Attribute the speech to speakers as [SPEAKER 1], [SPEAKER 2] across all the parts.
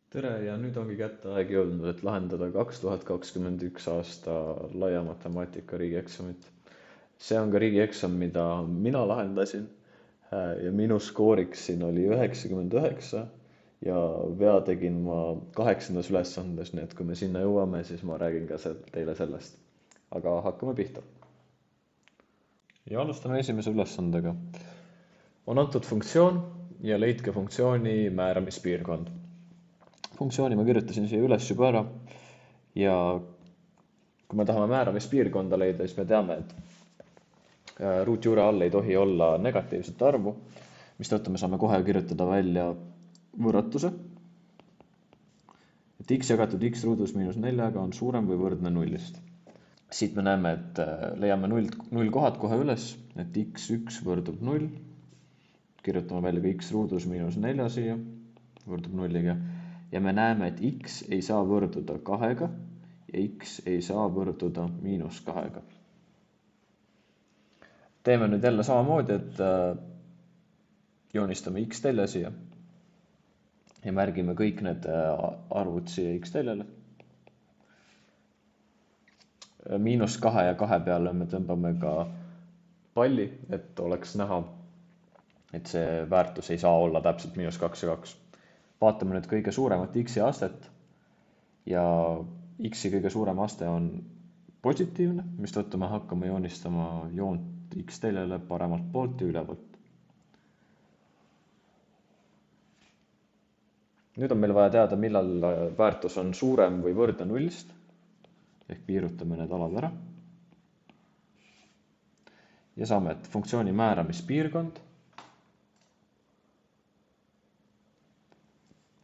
[SPEAKER 1] Tere ja nüüd ongi kätte aeg jõudnud, et lahendada 2021 aasta laia matemaatika riigieksamit. See on ka riigieksam, mida mina lahendasin ja minu skooriks siin oli 99 ja vea tegin ma 8. ülesandes, nii et kui me sinna jõuame, siis ma räägin ka teile sellest. Aga hakkame pihta. Ja alustame esimese ülesandega. On antud funktsioon ja leidke funktsiooni määramispiirkond. Funktsiooni ma kirjutasin siia üles juba ära ja kui me tahame määramispiirkonda leida, siis me teame, et ruutjuure all ei tohi olla negatiivset arvu, mistõttu me saame kohe kirjutada välja võrratuse, et x jagatud x ruudus miinus 4 on suurem või võrdne nullist. Siit me näeme, et leiame 0 kohad kohe üles, et x1 võrdub 0, kirjutame välja ka x ruudus miinus 4 siia, võrdub 0-ga. Ja me näeme, et x ei saa võrduda 2-ga ja x ei saa võrduda miinus 2-ga. Teeme nüüd jälle samamoodi, et joonistame x telje siia ja märgime kõik need arvud siia x teljele. Miinus 2 ja 2 peale me tõmbame ka palli, et oleks näha, et see väärtus ei saa olla täpselt miinus 2 ja 2. Vaatame nüüd kõige suuremat x-i astet ja x-i kõige suurem aste on positiivne, mistõttu me hakkame joonistama joont x teljele paremalt poolt ja ülevalt. Nüüd on meil vaja teada, millal väärtus on suurem või võrdne nullist, ehk piirutame need alad ära. Ja saame, et funktsiooni määramispiirkond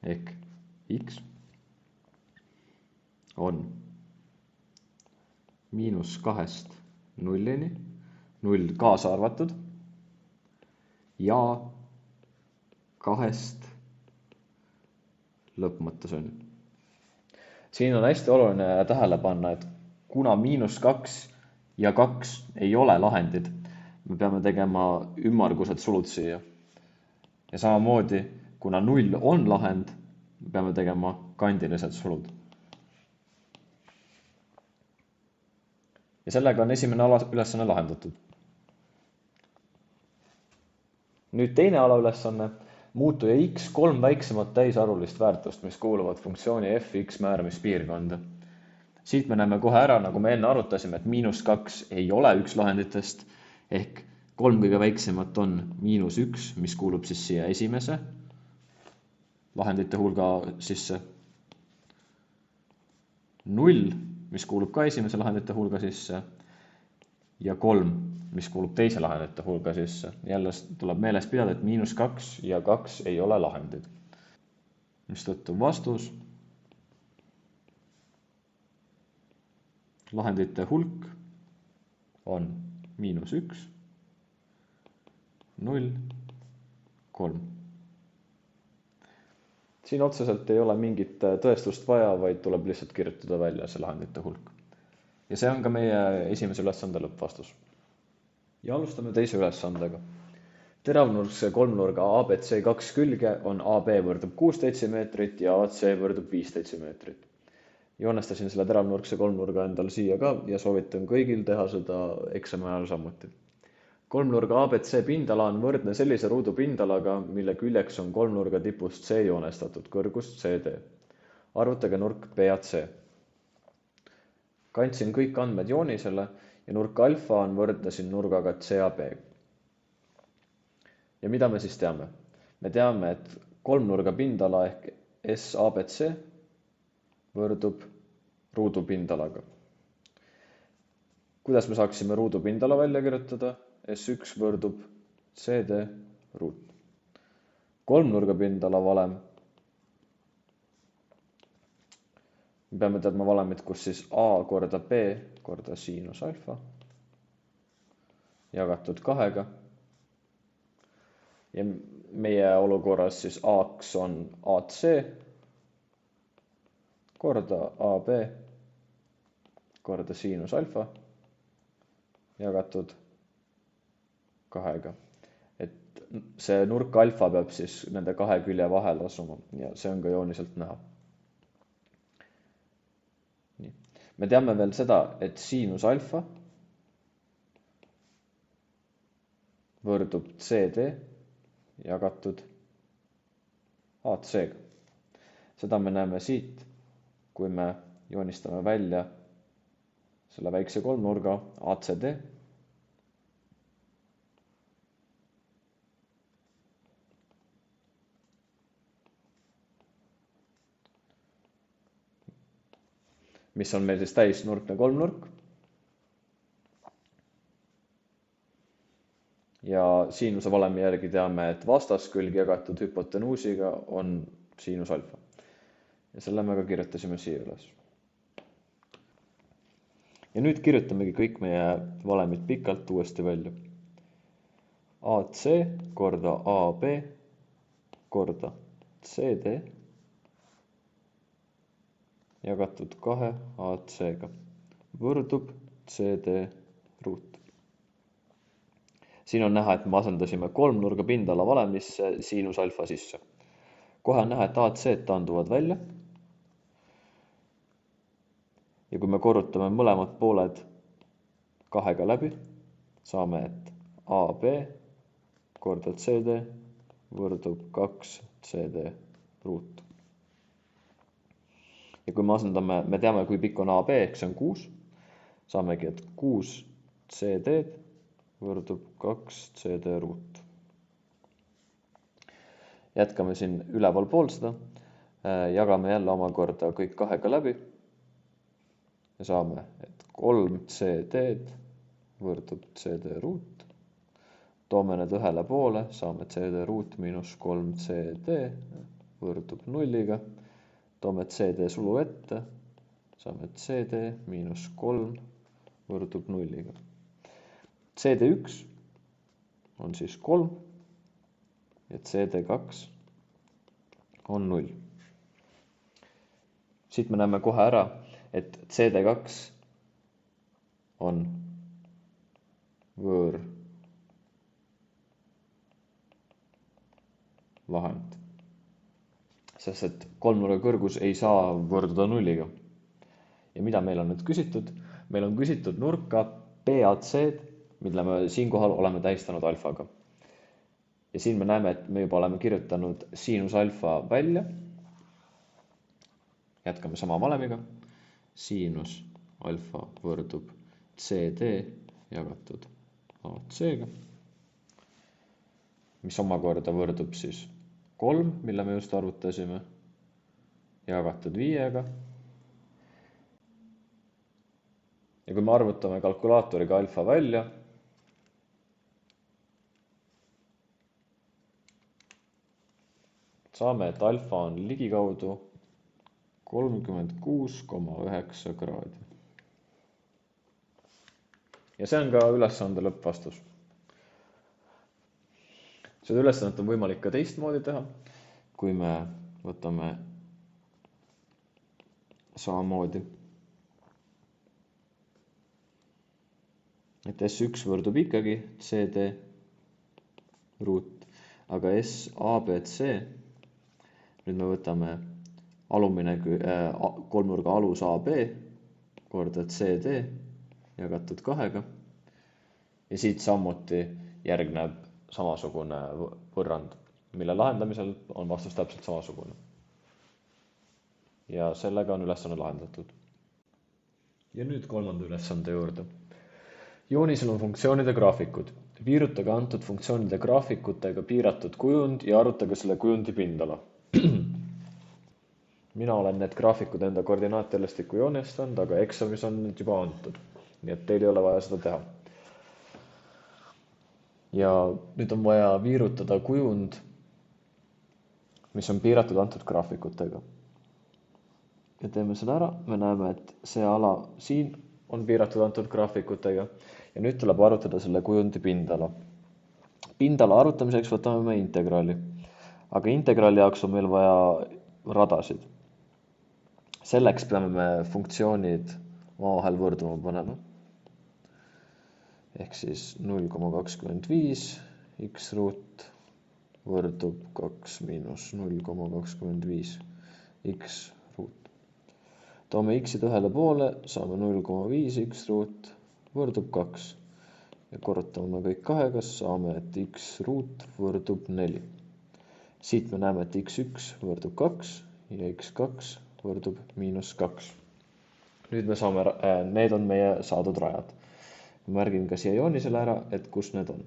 [SPEAKER 1] ehk x on miinus 2-st 0-ni, 0 kaasa arvatud, ja 2-st lõpmatus on. Siin on hästi oluline tähele panna, et kuna miinus 2 ja 2 ei ole lahendid, me peame tegema ümmargused sulud siia. Ja samamoodi, kuna 0 on lahend, me peame tegema kandilised sulud. Ja sellega on esimene alaülesanne lahendatud. Nüüd teine alaülesanne. Muutuja x 3 väiksemat täisarvulist väärtust, mis kuuluvad funktsiooni fx määramispiirkonda. Siit me näeme kohe ära, nagu me enne arutasime, et miinus 2 ei ole üks lahenditest, ehk 3 kõige väiksemat on miinus 1, mis kuulub siis siia esimese lahendite hulga sisse, 0, mis kuulub ka esimese lahendite hulga sisse, ja 3, mis kuulub teise lahendite hulga sisse. Jälle tuleb meeles pidada, et miinus 2 ja 2 ei ole lahendid. Mistõttu vastus lahendite hulk on miinus 1, 0, 3. Siin otseselt ei ole mingit tõestust vaja, vaid tuleb lihtsalt kirjutada välja see lahendite hulk. Ja see on ka meie esimese ülesande lõppvastus. Ja alustame teise ülesandega. Teravnurkse kolmnurga ABC 2 külge on AB võrdub 6 detsimeetrit ja AC võrdub 5 detsimeetrit. Joonestasin selle teravnurkse kolmnurga endal siia ka ja soovitan kõigil teha seda eksami ajal samuti. Kolmnurga ABC pindala on võrdne sellise ruudu pindalaga, mille küljeks on kolmnurga tipust C joonestatud kõrgust CD. Arvutage nurk BAC. Kandsin kõik andmed joonisele ja nurk alfa on võrdne siin nurgaga CAB. Ja mida me siis teame? Me teame, et kolmnurga pindala ehk SABC võrdub ruudu pindalaga. Kuidas me saaksime ruudu pindala välja kirjutada? S1 võrdub CD ruut. Kolmnurga pindala valem. Me peame teadma valemit, kus siis A korda B korda siinus alfa jagatud 2-ga. Ja meie olukorras siis A-ks on AC korda AB korda siinus alfa jagatud 2-ga. Et see nurk alfa peab siis nende kahe külje vahel asuma ja see on ka jooniselt näha. Nii. Me teame veel seda, et siinus alfa võrdub CD jagatud AC-ga. Seda me näeme siit, kui me joonistame välja selle väikse kolmnurga ACD. Mis on meil siis täisnurkne kolmnurk. Ja siinuse valemi järgi teame, et vastaskülg jagatud hüpotenuusiga on siinus alfa. Ja selle me ka kirjutasime siia üles. Ja nüüd kirjutamegi kõik meie valemid pikalt uuesti välja. AC korda AB korda CD jagatud 2 AC-ga võrdub CD ruut. Siin on näha, et me asendasime kolmnurga pindala valemisse siinus alfa sisse. Kohe on näha, et AC-d taanduvad välja. Ja kui me korrutame mõlemad pooled 2-ga läbi, saame, et AB korda CD võrdub 2 CD ruut. Ja kui me asendame, me teame, kui pikk on AB, ehk see on 6, saamegi, et 6 CD-d võrdub 2 CD ruut. Jätkame siin üleval pool seda, jagame jälle omakorda kõik 2-ga läbi ja saame, et 3 CD-d võrdub CD ruut. Toome need ühele poole, saame CD ruut miinus 3 CD võrdub 0-ga. Toome CD sulu ette, saame CD miinus 3 võrdub 0-ga. CD1 on siis 3 ja CD2 on 0. Siit me näeme kohe ära, et CD2 on võõrlahend. Sest et kolmnurga kõrgus ei saa võrduda 0-ga. Ja mida meil on nüüd küsitud? Meil on küsitud nurka BAC-d, mille me siinkohal oleme tähistanud alfaga. Ja siin me näeme, et me juba oleme kirjutanud siinus alfa välja. Jätkame sama valemiga. Siinus alfa võrdub CD jagatud AC-ga, mis omakorda võrdub siis 3, mille me just arvutasime, jagatud 5-ga. Ja kui me arvutame kalkulaatoriga alfa välja, saame, et alfa on ligikaudu 36,9 kraadi. Ja see on ka ülesande lõppvastus. Seda ülesannet on võimalik ka teistmoodi teha, kui me võtame samamoodi, et S1 võrdub ikkagi CD ruut, aga SABC, nüüd me võtame alumine kolmnurga alus AB korda CD jagatud 2-ga ja siit samuti järgneb samasugune võrrand, mille lahendamisel on vastus täpselt samasugune. Ja sellega on ülesanne lahendatud. Ja nüüd kolmanda ülesande juurde. Joonisel on funktsioonide graafikud. Viirutage antud funktsioonide graafikutega piiratud kujund ja arvutage selle kujundi pindala. Mina olen need graafikud enda koordinaatjälestikku joonistanud, aga eksamis on need juba antud. Nii et teil ei ole vaja seda teha. Ja nüüd on vaja viirutada kujund, mis on piiratud antud graafikutega. Ja teeme seda ära. Me näeme, et see ala siin on piiratud antud graafikutega ja nüüd tuleb arvutada selle kujundi pindala. Pindala arvutamiseks võtame me integraali, aga integraali jaoks on meil vaja radasid. Selleks peame me funktsioonid omavahel võrduma panema. Ehk siis 0,25 x ruut võrdub 2 miinus 0,25 x ruut. Toome x-id ühele poole, saame 0,5 x ruut võrdub 2 ja korrutame kõik 2-ga, saame, et x ruut võrdub 4. Siit me näeme, et x1 võrdub 2 ja x2 võrdub -2. Nüüd me saame, need on meie saadud rajad. Märgin ka siia joonisele ära, et kus need on.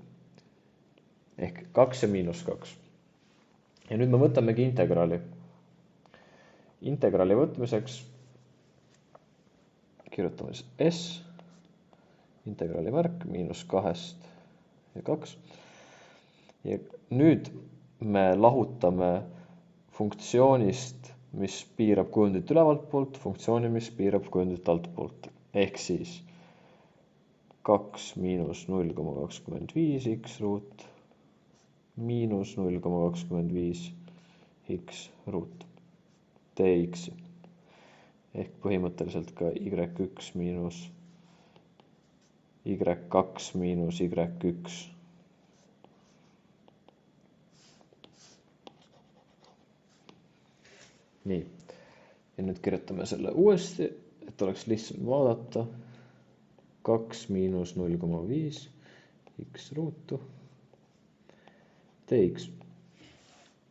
[SPEAKER 1] Ehk 2 ja -2. Ja nüüd me võtamegi integraali. Integraali võtmiseks kirjutame s, integraali märk -2 ja 2. Ja nüüd me lahutame funktsioonist, mis piirab kujundit ülevalt poolt, funktsiooni, mis piirab kujundit alt poolt. Ehk siis 2 miinus 0,25 x ruut miinus 0,25 x ruut dx. Ehk põhimõtteliselt ka y1 miinus y2 miinus y1. Nii, ja nüüd kirjutame selle uuesti, et oleks lihtsam vaadata. 2 miinus 0,5 x ruutu dx.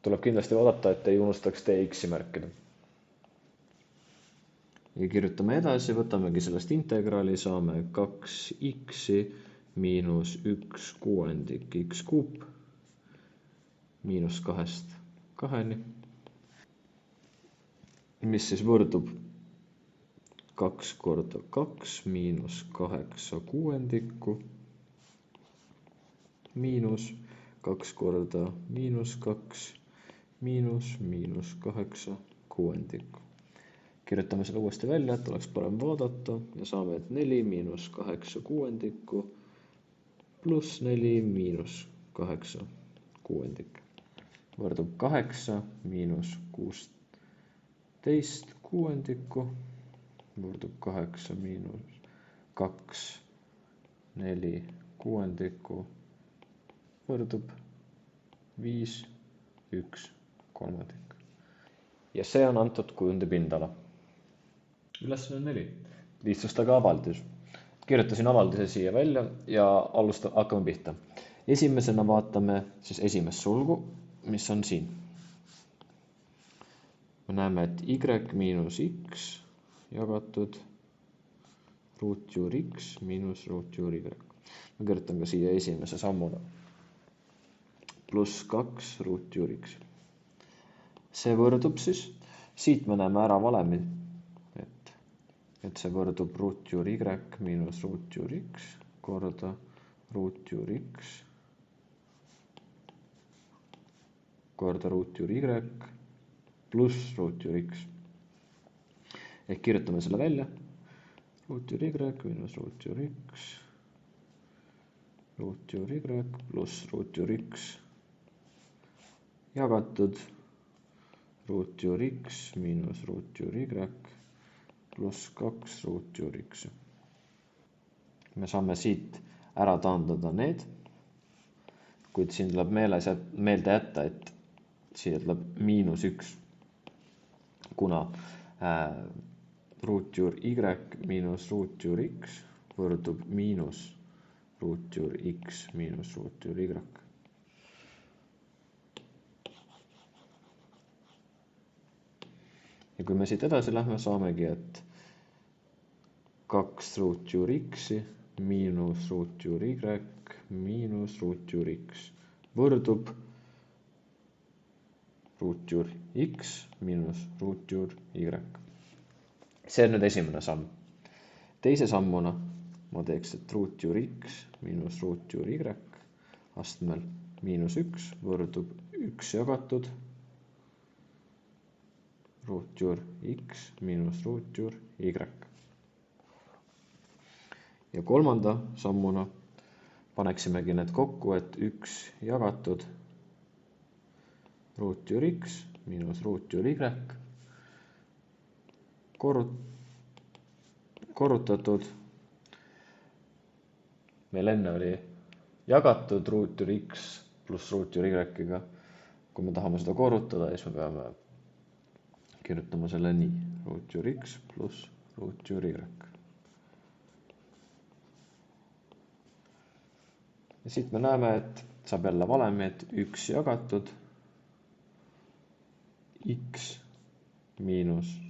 [SPEAKER 1] Tuleb kindlasti vaadata, et ei unustaks dx-i märkida. Ja kirjutame edasi, võtamegi sellest integraali, saame 2x miinus 1/6 x kuup miinus 2-st 2-ni, mis siis võrdub 2 korda 2 miinus 8/6 miinus 2 korda -2 miinus -8/6. Kirjutame selle uuesti välja, et oleks parem vaadata ja saame, et 4 miinus 8/6 pluss 4 miinus 8/6 võrdub 8 miinus 16/6 võrdub 8 miinus 2 4/6 võrdub 5/1/3. Ja see on antud kujundi pindala. Ülesanne 4. Lihtsustage avaldus. Kirjutasin avalduse siia välja ja hakkame pihta. Esimesena vaatame siis esimest sulgu, mis on siin. Me näeme, et y miinus x jagatud ruutjuur x miinus ruutjuur y. Ma kirjutan ka siia esimese sammuna. Pluss 2 ruutjuur x. See võrdub siis, siit me näeme ära valemi, et see võrdub ruutjuur y miinus ruutjuur x korda ruutjuur x korda ruutjuur y pluss ruutjuur x. Ehk kirjutame selle välja. Ruutjuur y miinus ruutjuur x ruutjuur y pluss ruutjuur x jagatud ruutjuur x miinus ruutjuur y pluss 2 ruutjuur x. Me saame siit ära taandada need, kuid siin tuleb meelde jätta, et siia tuleb -1, kuna ruutjuur y miinus ruutjuur x võrdub miinus ruutjuur x miinus ruutjuur y. Ja kui me siit edasi lähme, saamegi, et 2 ruutjuur x miinus ruutjuur y miinus ruutjuur x võrdub ruutjuur x miinus ruutjuur y. See on nüüd esimene samm. Teise sammuna ma teeks, et ruutjuur x miinus ruutjuur y astmel -1 võrdub 1 jagatud ruutjuur x miinus ruutjuur y. Ja kolmanda sammuna paneksimegi need kokku, et 1 jagatud ruutjuur x miinus ruutjuur y korrutatud. Meil enne oli jagatud ruutjuur x pluss ruutjuur y-ga. Kui me tahame seda korrutada, siis me peame kirjutama selle nii. ruutjuur X pluss ruutjuur Y. Ja siit me näeme, et saab jälle valemi, et 1 jagatud X miinus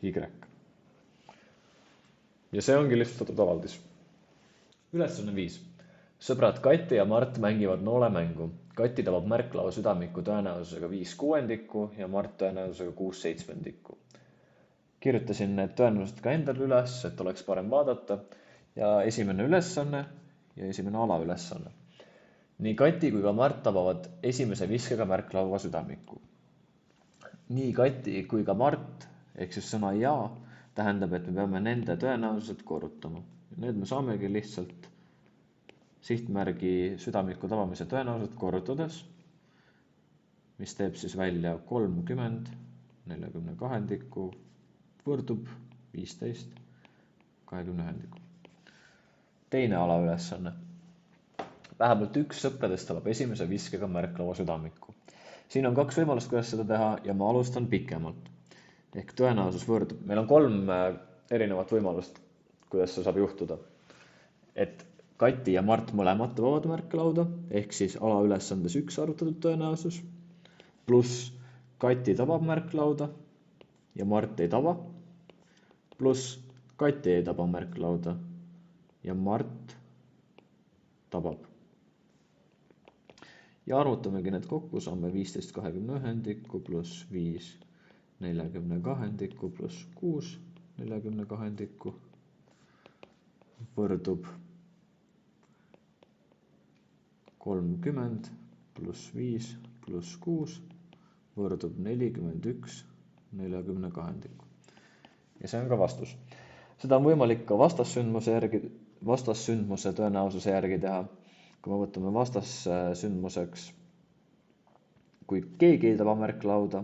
[SPEAKER 1] Y. Ja see ongi lihtsustatud avaldis. Ülesanne 5. Sõbrad Kati ja Mart mängivad noolemängu. Kati tabab märklava südamiku tõenäosusega 5/6 ja Mart tõenäosusega 6/7. Kirjutasin need tõenäoliselt ka endale üles, et oleks parem vaadata. Ja esimene ülesanne ja esimene alaülesanne. Nii Kati kui ka Mart tabavad esimese viskega märklava südamiku. Nii Kati kui ka Mart, ehk siis sõna ja, tähendab, et me peame nende tõenäosused korrutama. Need me saamegi lihtsalt sihtmärgi südamiku tabamise tõenäosused korrutades, mis teeb siis välja 30 40/2 võrdub 15 20/2. Teine alaülesanne. Vähemalt üks sõpradest tabab esimese viskega märklava südamiku. Siin on 2 võimalust, kuidas seda teha ja ma alustan pikemalt. Ehk tõenäosus võrdub. Meil on 3 erinevat võimalust, kuidas see saab juhtuda. Et Kati ja Mart mõlemad tabavad märklauda, ehk siis alaülesandes 1 arvutatud tõenäosus, pluss Kati tabab märklauda ja Mart ei taba, pluss Kati ei taba märklauda ja Mart tabab. Ja arvutamegi need kokku, saame 15/21 pluss 5 40/2 pluss 6 40/2 võrdub 30 pluss 5 pluss 6 võrdub 41 40/2. Ja see on ka vastus. Seda on võimalik ka vastassündmuse tõenäosuse järgi teha. Kui me võtame vastassündmuseks, kui keegi ei taba märklauda,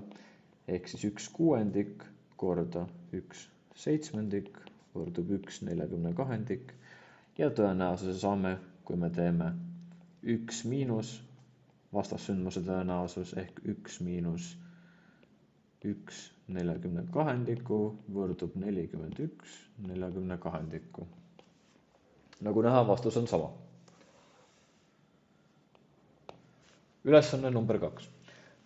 [SPEAKER 1] ehk siis 1/6 korda 1/7 võrdub 1/40/2 ja tõenäosuse saame, kui me teeme 1 miinus vastassündmuse tõenäosus ehk 1 miinus 1/40/2 võrdub 41 40/2. Nagu näha, vastus on sama. Ülesanne number 2.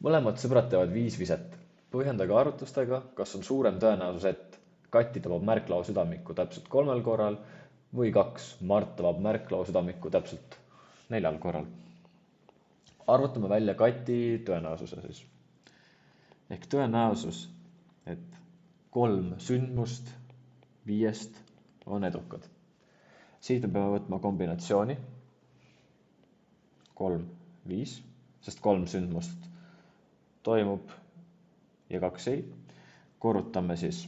[SPEAKER 1] Mõlemad sõbrad teevad 5 viset. Põhjendage arvutustega, kas on suurem tõenäosus, et Kati tabab märklava südamiku täpselt 3 korral või 2. Mart tabab märklava südamiku täpselt 4 korral. Arvutame välja Kati tõenäosuse siis. Ehk tõenäosus, et 3 sündmust 5 on edukad. Siit me peame võtma kombinatsiooni 3, 5, sest 3 sündmust toimub ja 2 ei. Korrutame siis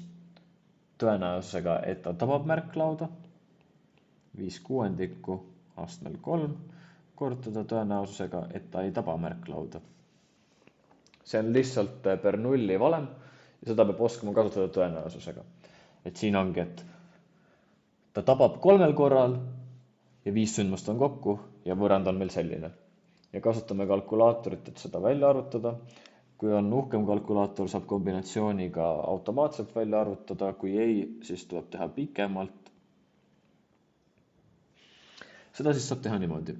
[SPEAKER 1] tõenäosusega, et ta tabab märklauda 5/6 astmel 3 korrutada tõenäosusega, et ta ei taba märklauda. See on lihtsalt Bernoulli valem ja seda peab oskama kasutada tõenäosusega. Et siin ongi, et ta tabab 3 korral ja 5 sündmust on kokku ja võrrand on meil selline. Ja kasutame kalkulaatorit, et seda välja arvutada. Kui on uhkem kalkulaator, saab kombinatsiooniga automaatselt välja arvutada. Kui ei, siis tuleb teha pikemalt. Seda siis saab teha niimoodi.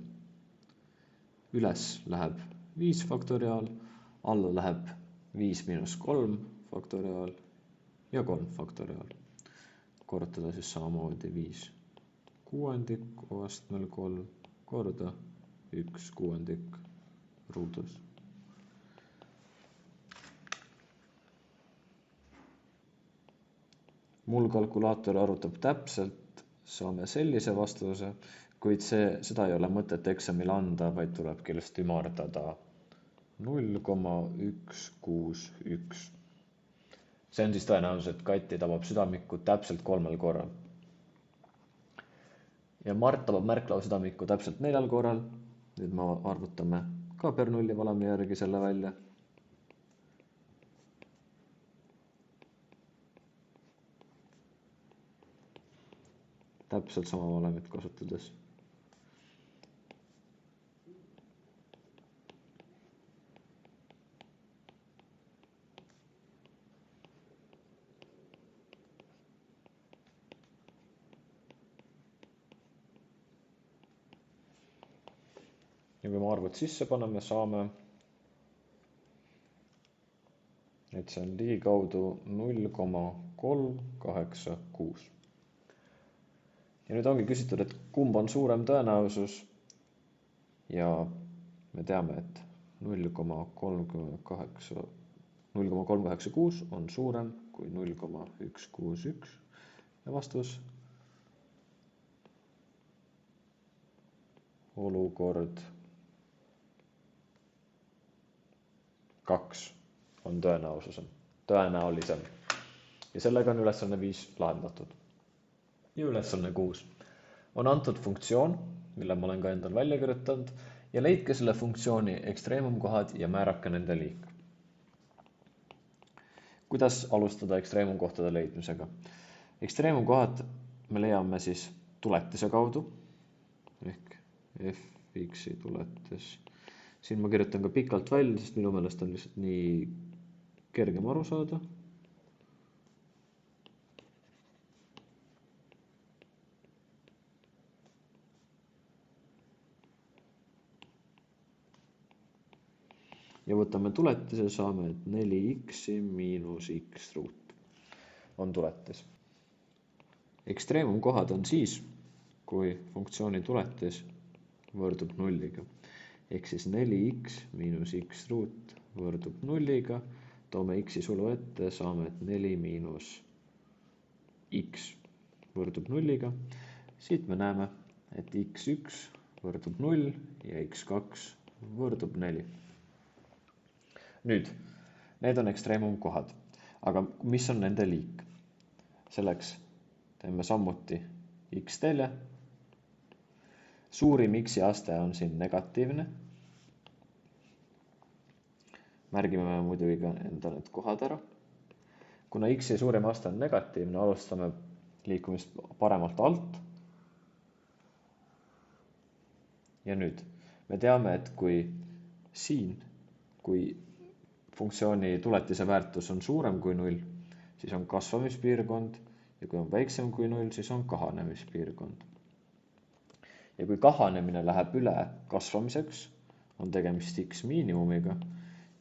[SPEAKER 1] Üles läheb 5 faktoriaal, alla läheb 5 miinus 3 faktoriaal ja 3 faktoriaal. Korrutada siis samamoodi 5/6 astmel 3 korda 1/6 ruudus. Mul kalkulaator arvutab täpselt, saame sellise vastuse, kuid seda ei ole mõtet eksamil anda, vaid tulebki lihtsalt ümardada 0,161. See on siis tõenäosus, et Kati tabab südamikku täpselt 3 korral. Ja Mart tabab märklava südamikku täpselt 4 korral. Nüüd me arvutame ka Bernoulli valemi järgi selle välja. Täpselt sama valemit kasutades. ja kui me arvud sisse paneme, saame, et see on ligikaudu 0,386. Ja nüüd ongi küsitud, et kumb on suurem tõenäosus ja me teame, et 0,386 on suurem kui 0,161 ja vastus olukord 2 on tõenäolisem. Ja sellega on ülesanne 5 lahendatud. Ja ülesanne 6 on antud funktsioon, mille ma olen ka endal välja kirjutanud ja leidke selle funktsiooni ekstreemumkohad ja määrake nende liik. Kuidas alustada ekstreemumkohtade leidmisega? Ekstreemumkohad me leiame siis tuletise kaudu ehk fx-i tuletis. Siin ma kirjutan ka pikalt välja, sest minu meelest on lihtsalt nii kergem aru saada. Ja võtame tuletise, saame, et 4x miinus x ruut on tuletis. Ekstreemumkohad on siis, kui funktsiooni tuletis võrdub nulliga. Ehk siis 4x miinus x ruut võrdub nulliga, toome x-i sulu ette, saame, et 4 miinus x võrdub nulliga. Siit me näeme, et x1 võrdub 0 ja x2 võrdub 4. Nüüd, need on ekstreemumkohad, aga mis on nende liik? Selleks teeme samuti x-telje. Suurim x-i aste on siin negatiivne. Märgime muidugi ka enda need kohad ära. Kuna x-i suurim aste on negatiivne, alustame liikumist paremalt alt. Ja nüüd me teame, et kui funktsiooni tuletise väärtus on suurem kui 0, siis on kasvamispiirkond ja kui on väiksem kui 0, siis on kahanemispiirkond. Ja kui kahanemine läheb üle kasvamiseks, on tegemist x miinimumiga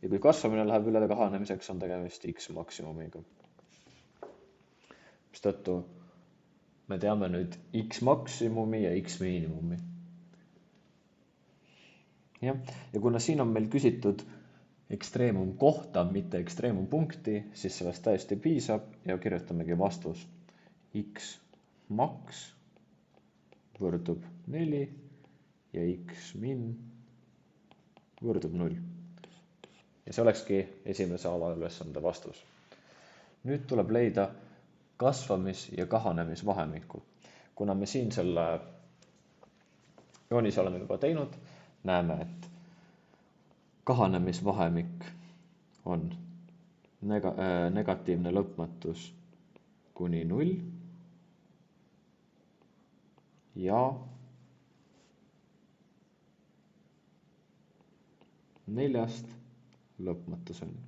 [SPEAKER 1] ja kui kasvamine läheb üle kahanemiseks, on tegemist x maksimumiga. Mistõttu me teame nüüd x maksimumi ja x miinimumi. Ja kuna siin on meil küsitud ekstreemum kohta, mitte ekstreemum punkti, siis sellest täiesti piisab ja kirjutamegi vastus. X max võrdub 4 ja x min võrdub 0. Ja see olekski esimese alaülesande vastus. Nüüd tuleb leida kasvamis- ja kahanemisvahemikku. Kuna me siin selle joonise oleme juba teinud, näeme, et kahanemisvahemik on negatiivne lõpmatus kuni 0 ja 4 lõpmatuseni.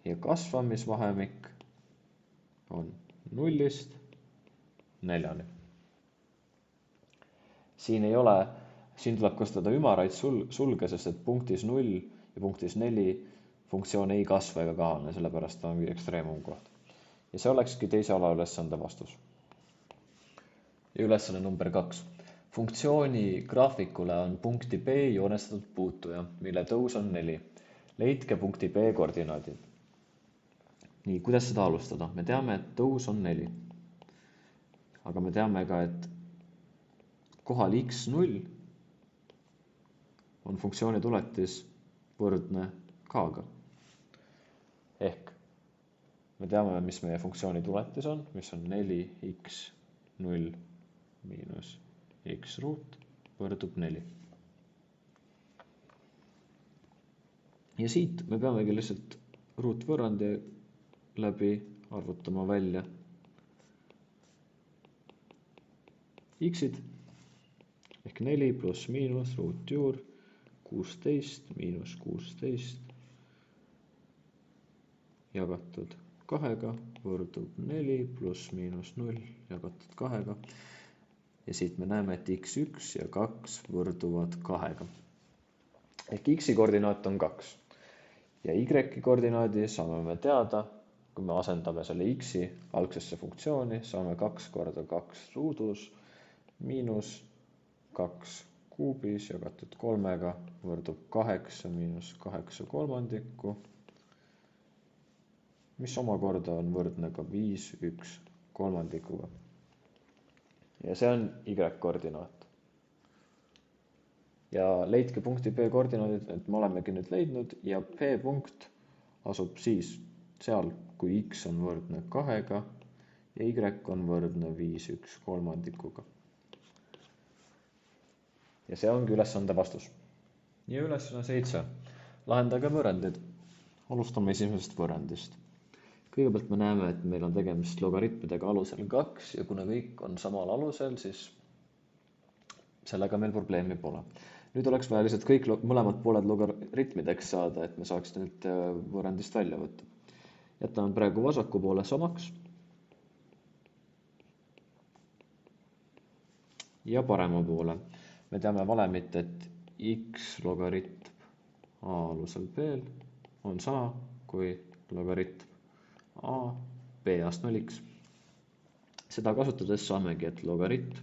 [SPEAKER 1] Ja kasvamisvahemik on 0 4. Siin tuleb kasutada ümaraid sulge, sest et punktis 0 ja punktis 4 funktsioon ei kasva ega kahane, sellepärast ongi ekstreemumkoht. Ja see olekski teise alaülesande vastus. Ja ülesanne number 2. Funktsiooni graafikule on punkti B joonestatud puutuja, mille tõus on 4. Leidke punkti B koordinaadid. Nii, kuidas seda alustada? Me teame, et tõus on 4. Aga me teame ka, et kohal x0 on funktsiooni tuletis võrdne k-ga. Ehk me teame, mis meie funktsiooni tuletis on, mis on 4x0 miinus x ruut võrdub 4. Ja siit me peamegi lihtsalt ruutvõrrandi läbi arvutama välja x-id ehk 4 pluss miinus ruutjuur 16 miinus 16 jagatud 2 võrdub 4 pluss miinus 0 jagatud 2. ja siit me näeme, et x1 ja 2 võrduvad 2-ga. Ehk x-i koordinaat on 2 ja y-i koordinaadi saame me teada, kui me asendame selle x-i algsesse funktsiooni, saame 2 korda 2 ruudus miinus 2 kuubis jagatud 3-ga võrdub 8 miinus 8 kolmandikku, mis omakorda on võrdne ka 5, 1 kolmandikuga. Ja see on y-koordinaat. Ja leidke punkti P koordinaadid, et me olemegi nüüd leidnud ja P punkt asub siis seal, kui x on võrdne 2-ga ja y on võrdne 5, 1 kolmandikuga. Ja see ongi ülesande vastus. Ja ülesanne 7. Lahendage võrrandid. Alustame esimesest võrrandist. Kõigepealt me näeme, et meil on tegemist logaritmidega alusel 2 ja kuna kõik on samal alusel, siis sellega meil probleemi pole. Nüüd oleks vaja lihtsalt kõik mõlemad pooled logaritmideks saada, et me saaks nüüd võrrandist välja võtta. Jätame praegu vasaku poole samaks ja parema poole. Me teame valemit, et x logaritm a alusel b on sama kui logaritm a b astmel x. Seda kasutades saamegi, et logaritm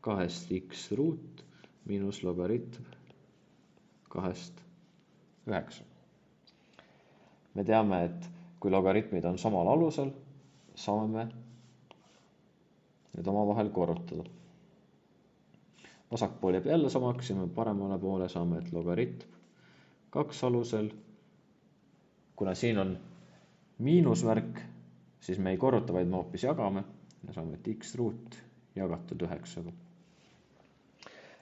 [SPEAKER 1] 2 x ruut miinus logaritm 2 9. Me teame, et kui logaritmid on samal alusel, saame me need omavahel korrutada. Vasak pool jääb jälle samaks ja me paremale poole saame, et logaritm 2 alusel, kuna siin on miinusvärk, siis me ei korruta, vaid me hoopis jagame ja saame, et x ruut jagatud 9-ga.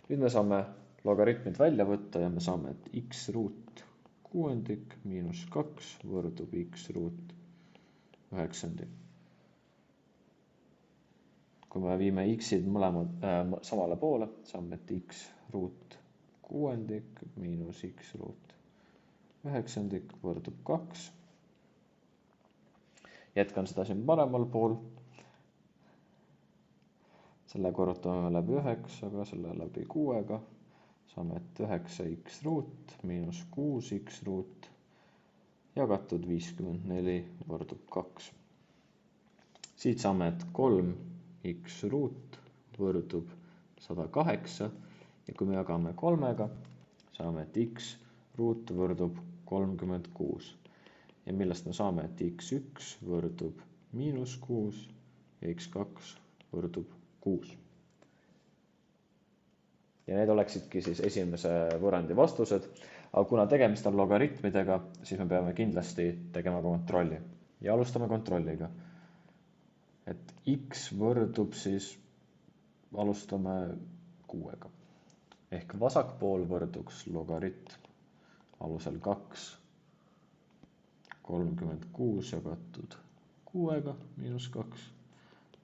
[SPEAKER 1] Nüüd me saame logaritmid välja võtta ja me saame, et x ruut kuuendik miinus 2 võrdub x ruut 9. Kui me viime x-id mõlemad samale poole, saame, et x ruut kuuendik miinus x ruut 9 võrdub 2. Jätkan seda siin paremal pool. Selle korrutame läbi 9-ga, selle läbi 6-ga. Saame, et 9x ruut miinus 6x ruut jagatud 54 võrdub 2. Siit saame, et 3x ruut võrdub 108 ja kui me jagame 3-ga, saame, et x ruut võrdub 36. Ja millest me saame, et x1 võrdub miinus 6 ja x2 võrdub 6. Ja need oleksidki siis esimese võrrandi vastused, aga kuna tegemist on logaritmidega, siis me peame kindlasti tegema kontrolli. Ja alustame kontrolliga. Et x võrdub siis, alustame 6-ga. Ehk vasak pool võrduks logaritm alusel 2, 36 jagatud 6-ga miinus 2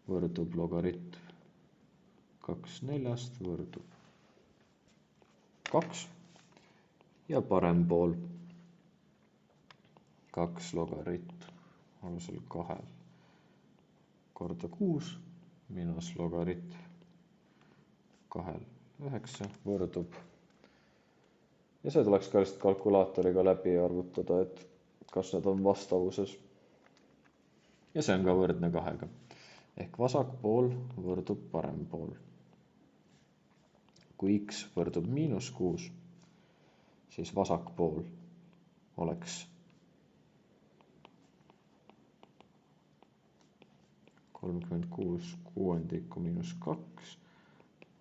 [SPEAKER 1] võrdub logaritm 2 4 võrdub 2 ja parem pool 2 logaritm alusel 2 korda 6 miinus logaritm 2 9 võrdub ja see tuleks ka kalkulaatoriga läbi arvutada, et kas need on vastavuses. Ja see on ka võrdne 2-ga. Ehk vasak pool võrdub parem pool. Kui x võrdub miinus 6, siis vasak pool oleks 36 kuuendikku miinus 2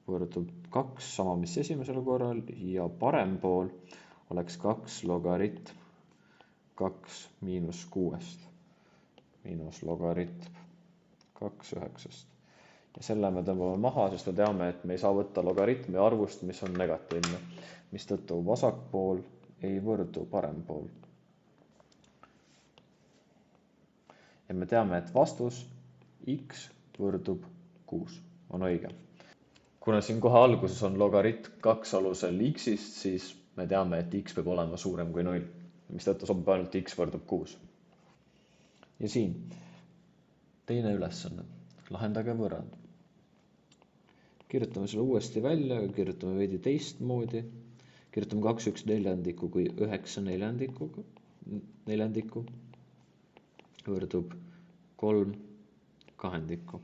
[SPEAKER 1] võrdub 2 sama, mis esimesel korral ja parem pool oleks 2 logaritm 2 miinus 6 miinus logaritm 2 9. Ja selle me tõmbame maha, sest me teame, et me ei saa võtta logaritmi arvust, mis on negatiivne, mis tõttu vasak pool ei võrdu parem pool. Ja me teame, et vastus x võrdub 6 on õige. Kuna siin kohe alguses on logaritm 2 alusel x-ist, siis me teame, et x peab olema suurem kui 0, mis tõttu sobib ainult x võrdub 6. Ja siin teine ülesanne. Lahendage võrrand. Kirjutame selle uuesti välja, kirjutame veidi teistmoodi. Kirjutame 2 1/4 kui 9 neljandikku võrdub 3 kahendikku.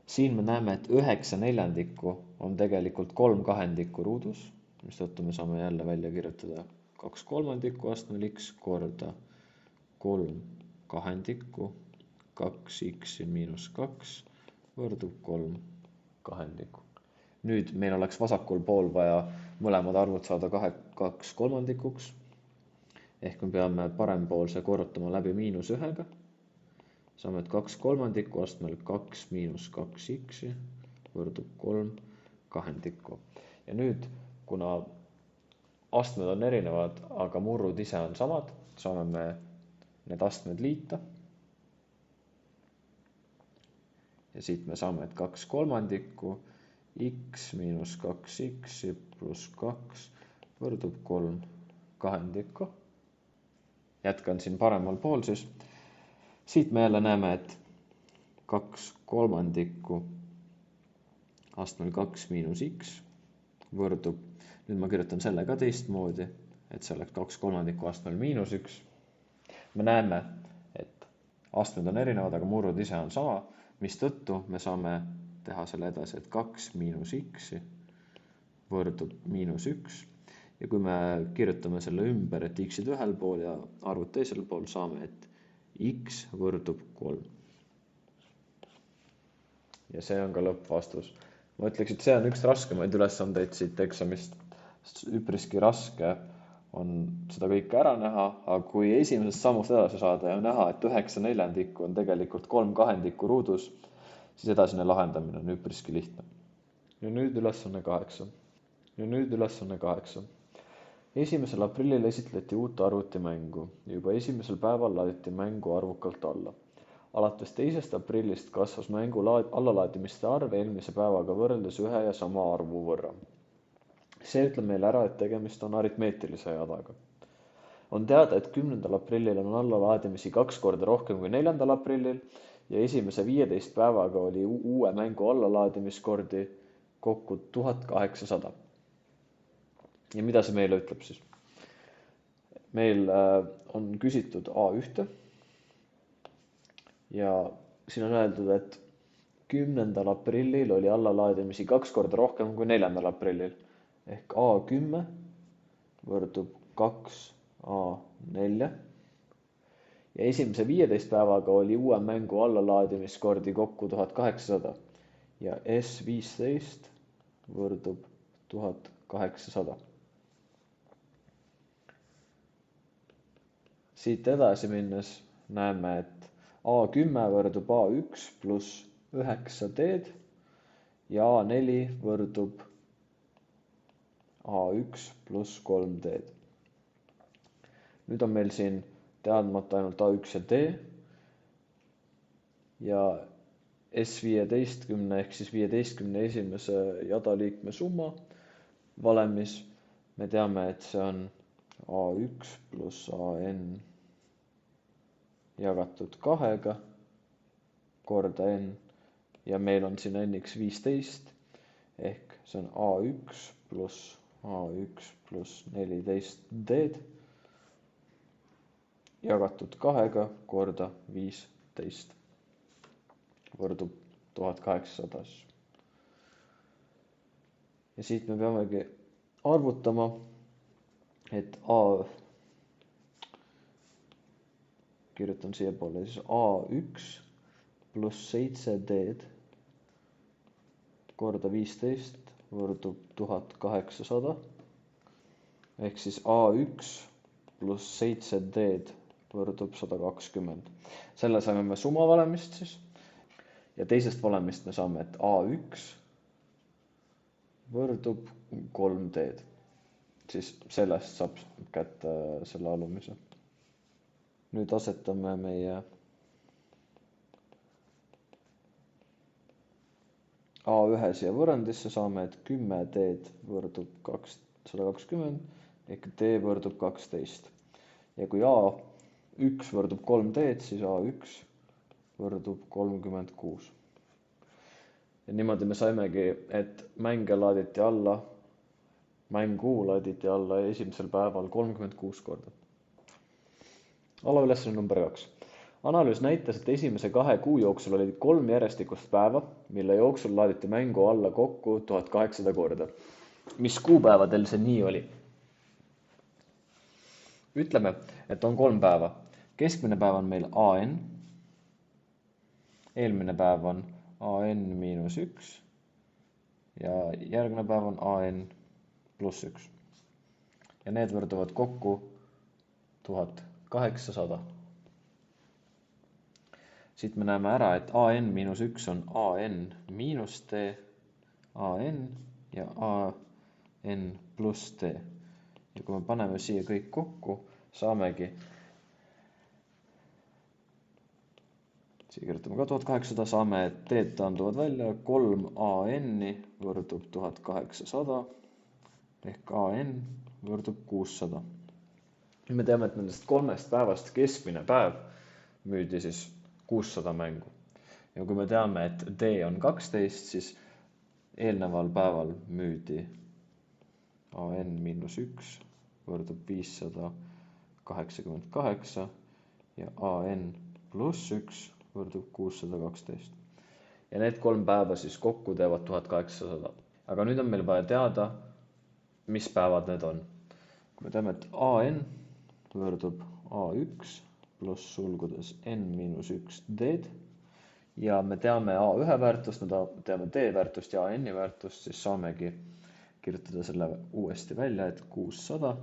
[SPEAKER 1] Siin me näeme, et 9/4 on tegelikult 3 kahendikku ruudus, mistõttu me saame jälle välja kirjutada 2/3 astmel x korda 3 kahendikku 2x miinus 2 võrdub 3 kahendikku. Nüüd meil oleks vasakul pool vaja mõlemad arvud saada 2/3, ehk me peame parempoolse korrutama läbi -1-ga. Saame, et 2/3 astmel 2 miinus 2x võrdub 3 kahendikku. Ja nüüd, kuna astmed on erinevad, aga murrud ise on samad, saame me need astmed liita. Ja siit me saame, et 2/3 x miinus 2x pluss 2 võrdub 3 kahendikku. Jätkan siin paremal pool siis. Siit me jälle näeme, et 2/3 astmel 2 miinus x võrdub, nüüd ma kirjutan selle ka teistmoodi, et see oleks 2/3 astmel miinus 1. Me näeme, et astmed on erinevad, aga murrud ise on sama, mistõttu me saame teha selle edasi, et 2 miinus x võrdub miinus 1. Ja kui me kirjutame selle ümber, et x-id ühel pool ja arvud teisel pool, saame, et x võrdub 3. Ja see on ka lõppvastus. Ma ütleks, et see on üks raskemaid ülesandeid siit eksamist. Üpriski raske on seda kõike ära näha, aga kui esimesest sammust edasi saada ja näha, et 9/4 on tegelikult 3 kahendikku ruudus, siis edasine lahendamine on üpriski lihtne. Ja nüüd ülesanne 8. 1. aprillil esitleti uut arvutimängu ja juba esimesel päeval laaditi mängu arvukalt alla. Alates 2. aprillist kasvas mängu allalaadimiste arv eelmise päevaga võrreldes ühe ja sama arvu võrra. See ütleb meile ära, et tegemist on aritmeetilise jadaga. On teada, et 10. aprillil on allalaadimisi 2 korda rohkem kui 4. aprillil ja esimese 15 päevaga oli uue mängu allalaadimiskordi kokku 1800. Ja mida see meile ütleb siis? Meil on küsitud A1 ja siin on öeldud, et 10. aprillil oli allalaadimisi 2 korda rohkem kui 4. aprillil ehk A10 võrdub 2A4 ja esimese 15 päevaga oli uue mängu allalaadimiskordi kokku 1800 ja S15 võrdub 1800. Siit edasi minnes näeme, et A10 võrdub A1 pluss 9D ja A4 võrdub A1 pluss 3D. Nüüd on meil siin teadmata ainult A1 ja D ja S15 ehk siis 15 esimese jadaliikme summa valemis. Me teame, et see on A1 pluss AN jagatud 2 korda n ja meil on siin n-iks 15 ehk see on A1 pluss 14D jagatud 2 korda 15 võrdub 1800. Ja siit me peamegi arvutama, et kirjutan siia poole, siis A1 pluss 7D korda 15 võrdub 1800 ehk siis A1 pluss 7D võrdub 120. Selle saime me summavalemist siis ja teisest valemist me saame, et A1 võrdub 3D. Siis sellest saab kätte selle alumise. Nüüd asetame meie A1 siia võrrandisse, saame, et 10D võrdub 120 ehk D võrdub 12. Ja kui A1 võrdub 3D, siis A1 võrdub 36. Ja niimoodi me saimegi, et mängu laaditi alla esimesel päeval 36 korda. Alaülesanne number 2. Analüüs näitas, et esimese 2 kuu jooksul oli 3 järjestikust päeva, mille jooksul laaditi mängu alla kokku 1800 korda. Mis kuupäevadel see nii oli? Ütleme, et on 3 päeva. Keskmine päev on meil AN, eelmine päev on AN-1 ja järgmine päev on AN+1. Ja need võrduvad kokku 1800. Siit me näeme ära, et AN-1 on AN-T, AN ja AN+T. Ja kui me paneme siia kõik kokku, saamegi, siia kirjutame ka 1800, saame, et teed taanduvad välja, 3 AN-i võrdub 1800 ehk AN võrdub 600. Me teame, et nendest 3 päevast keskmine päev müüdi siis 600 mängu. Ja kui me teame, et D on 12, siis eelneval päeval müüdi AN-1 võrdub 588 ja AN+1 võrdub 612. Ja need 3 päeva siis kokku teevad 1800. Aga nüüd on meil vaja teada, mis päevad need on. Kui me teame, et AN võrdub A1 pluss sulgudes N-1 D-d ja me teame A1 väärtust, me teame D väärtust ja AN-i väärtust, siis saamegi kirjutada selle uuesti välja, et 600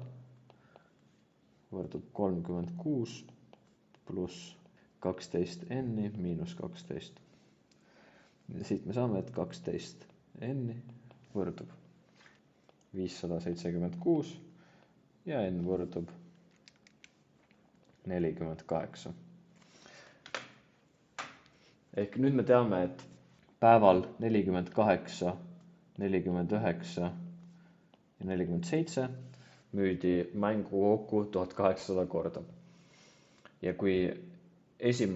[SPEAKER 1] võrdub 36 pluss 12 N-i miinus 12. Ja siit me saame, et 12 N-i võrdub 576 ja N võrdub 48. Ehk nüüd me teame, et päeval 48, 49 ja 47 müüdi mängu kokku 1800 korda. Ja kui 1.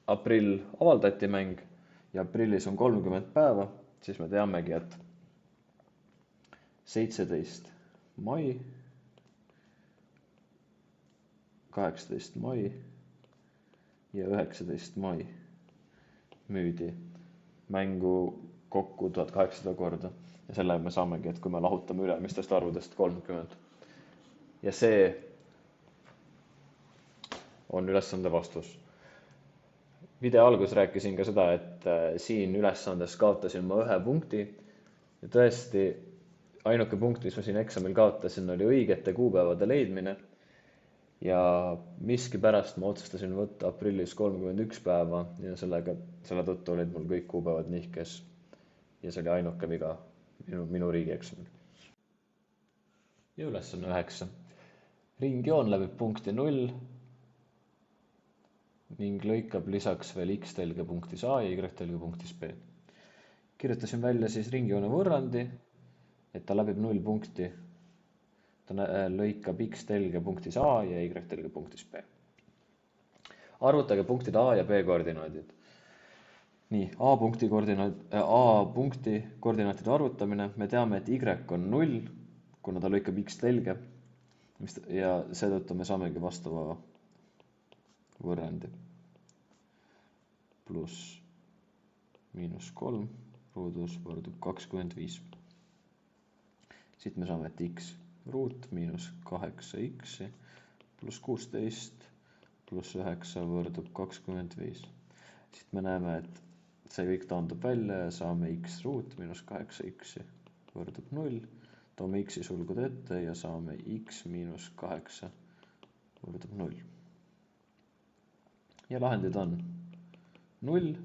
[SPEAKER 1] aprill avaldati mäng ja aprillis on 30 päeva, siis me teamegi, et 17 mai, 18 mai ja 19 mai müüdi mängu kokku 1800 korda. Ja selle me saamegi, et kui me lahutame ülemistest arvudest 30. Ja see on ülesande vastus. Video algus rääkisin ka seda, et siin ülesandes kaotasin ma 1 punkti. Ja tõesti, ainuke punkt, mis ma siin eksamil kaotasin, oli õigete kuupäevade leidmine. Ja miskipärast ma otsustasin võtta aprillis 31 päeva ja selle tõttu olid mul kõik kuupäevad nihkes. Ja see oli ainuke viga minu riigieksamil. Ja ülesanne 9. Ringjoon läbib punkti 0 ning lõikab lisaks veel X telge punktis A ja Y telge punktis B. Kirjutasin välja siis ringjoone võrrandi, et ta läbib 0 punkti. Ta lõikab X telge punktis A ja Y telge punktis B. Arvutage punktide A ja B koordinaadid. Nii, A punkti koordinaatide arvutamine. Me teame, et Y on 0, kuna ta lõikab X telge ja seetõttu me saamegi vastava võrrandi. Pluss -3 ruudus võrdub 25. Siit me saame, et X ruut miinus 8x pluss 16 pluss 9 võrdub 25. Siit me näeme, et see kõik taandub välja ja saame x ruut miinus 8x võrdub 0. Toome x-i sulgud ette ja saame x miinus 8 võrdub 0. Ja lahendid on 0,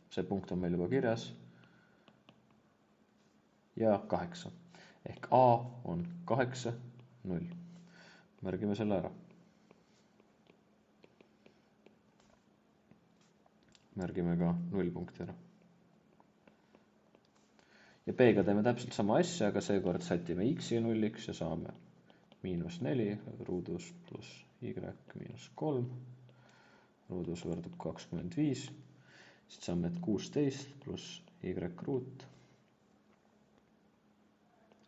[SPEAKER 1] see punkt on meil juba kirjas, ja 8. Ehk A on 8, 0. Märgime selle ära. Märgime ka 0 punkti ära. Ja B-ga teeme täpselt sama asja, aga seekord sätime x-i 0-iks ja saame -4 ruudus pluss y miinus 3 ruudus võrdub 25. Siit saame, et 16 pluss y ruut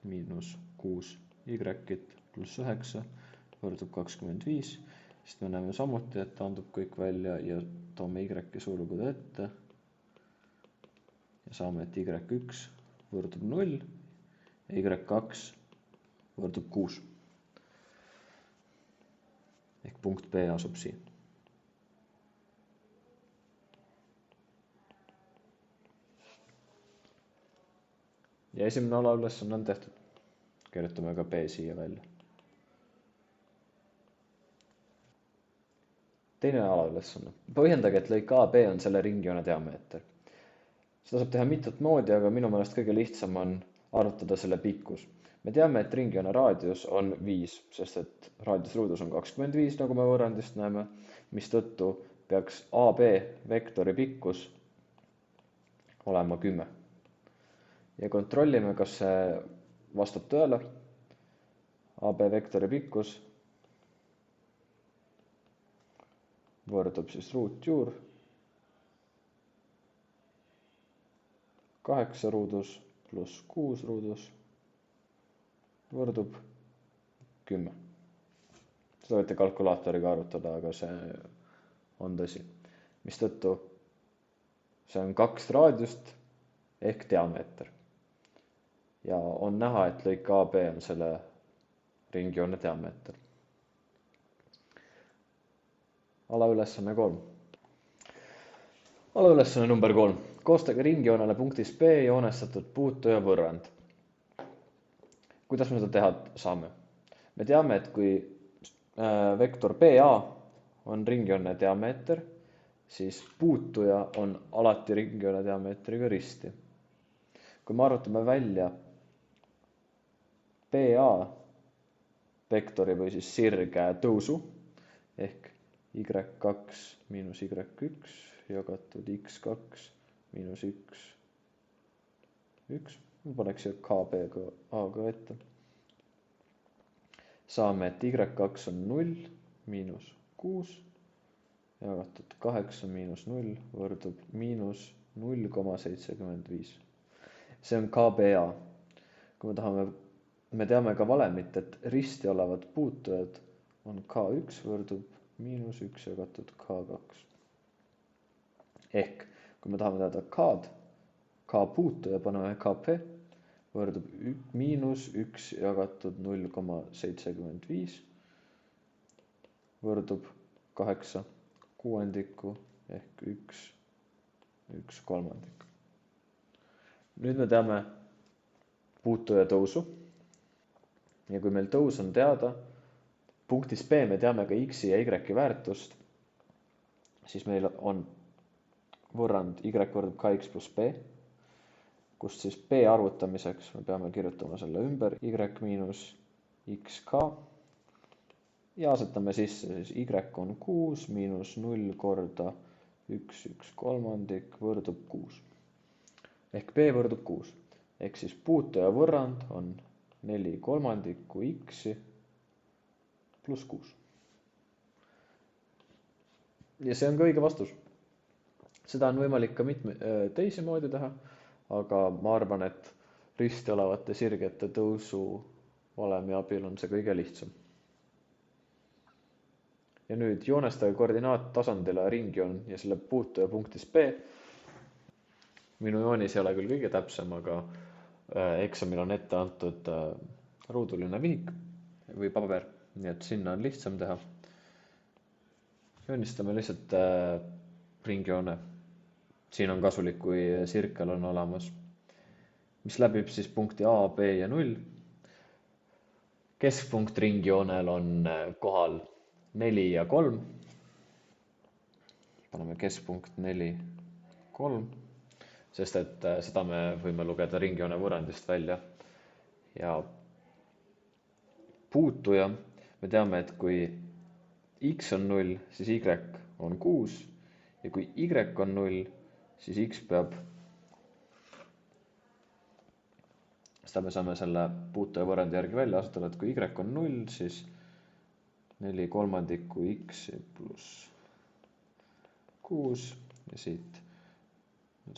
[SPEAKER 1] miinus 6 y-it pluss 9 võrdub 25. Siis me näeme samuti, et taandub kõik välja ja toome y sulgude ette. Ja saame, et y1 võrdub 0 ja y2 võrdub 6. Ehk punkt B asub siin. Ja esimene alaülesanne on tehtud. Kirjutame ka B siia välja. Teine alaülesanne. Põhjendage, et lõik AB on selle ringjoone diameeter. Seda saab teha mitut moodi, aga minu meelest kõige lihtsam on arvutada selle pikkus. Me teame, et ringjoone raadius on 5, sest et raadiusruudus on 25, nagu me võrrandist näeme, mistõttu peaks AB vektori pikkus olema 10. Ja kontrollime, kas see vastab tõele. AB vektori pikkus võrdub siis ruutjuur 8 ruudus pluss 6 ruudus võrdub 10. Seda võite kalkulaatoriga arvutada, aga see on tõsi. Mistõttu see on 2 raadiust ehk diameeter. Ja on näha, et lõik AB on selle ringjoone diameeter. Alaülesanne 3. Alaülesanne number 3. Koostage ringjoonele punktis B joonestatud puutuja võrrand. Kuidas me seda teha saame? Me teame, et kui vektor BA on ringjoone diameeter, siis puutuja on alati ringjoone diameetriga risti. Kui me arvutame välja BA vektori või siis sirge tõusu ehk y2 miinus y1 jagatud x2 miinus 1. Ma paneks siia KB A-ga ette. Saame, et y2 on 0 miinus 6 jagatud 8 miinus 0 võrdub miinus 0,75. See on KBA. Kui me teame ka valemit, et risti olevad puutujad on K1 võrdub miinus 1 jagatud K2. Ehk, kui me tahame teada K-d, K puutuja paneme KP võrdub miinus 1 jagatud 0,75 võrdub 8 kuuendikku ehk 1 kolmandik. Nüüd me teame puutuja tõusu. Ja kui meil tõus on teada, punktis B me teame ka x ja y väärtust, siis meil on võrrand y võrdub kx pluss b, kust siis b arvutamiseks me peame kirjutama selle ümber y miinus xk ja asetame sisse siis y on 6 miinus 0 korda 1 kolmandik võrdub 6. Ehk b võrdub 6. Ehk siis puutuja võrrand on 4 kolmandikku x pluss 6. Ja see on ka õige vastus. Seda on võimalik ka teisi moodi teha, aga ma arvan, et risti olevate sirgete tõusu valemi abil on see kõige lihtsam. Ja nüüd joonestage koordinaattasandile ringjoon ja selle puutuja punktis B. Minu joonis ei ole küll kõige täpsem, aga eksamil on ette antud ruuduline vihik või paber, nii et sinna on lihtsam teha. Joonistame lihtsalt ringjoone. Siin on kasulik, kui sirkel on olemas, mis läbib siis punkti A, B ja 0. Keskpunkt ringjoonel on kohal 4 ja 3. Paneme keskpunkt 4, 3, sest et seda me võime lugeda ringjoone võrrandist välja. Ja puutuja, me teame, et kui x on 0, siis y on 6 ja kui y on 0, siis x peab, seda me saame selle puutuja võrrandi järgi välja asetada, et kui y on 0, siis 4 kolmandikku x pluss 6 ja siit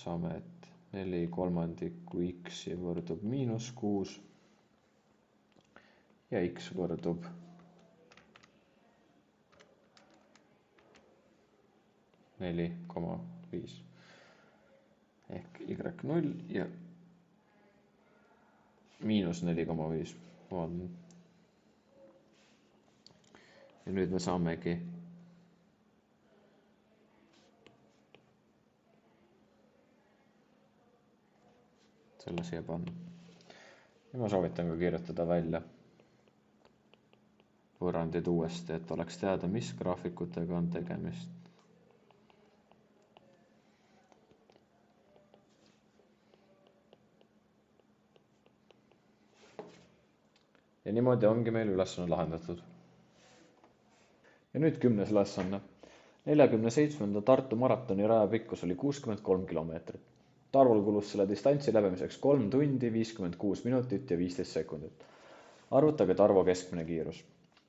[SPEAKER 1] saame, et 4/3 x võrdub -6 ja x võrdub 4,5 ehk y0 ja -4,5. Ja nüüd me saamegi selle siia panna. Ja ma soovitan ka kirjutada välja võrrandid uuesti, et oleks teada, mis graafikutega on tegemist. Ja niimoodi ongi meil ülesanne lahendatud. Ja nüüd 10. ülesanne. 47. Tartu maratoni raja pikkus oli 63 kilomeetrit. Tarvol kulus selle distantsi läbimiseks 3 tundi, 56 minutit ja 15 sekundit. Arvutage Tarvo keskmine kiirus.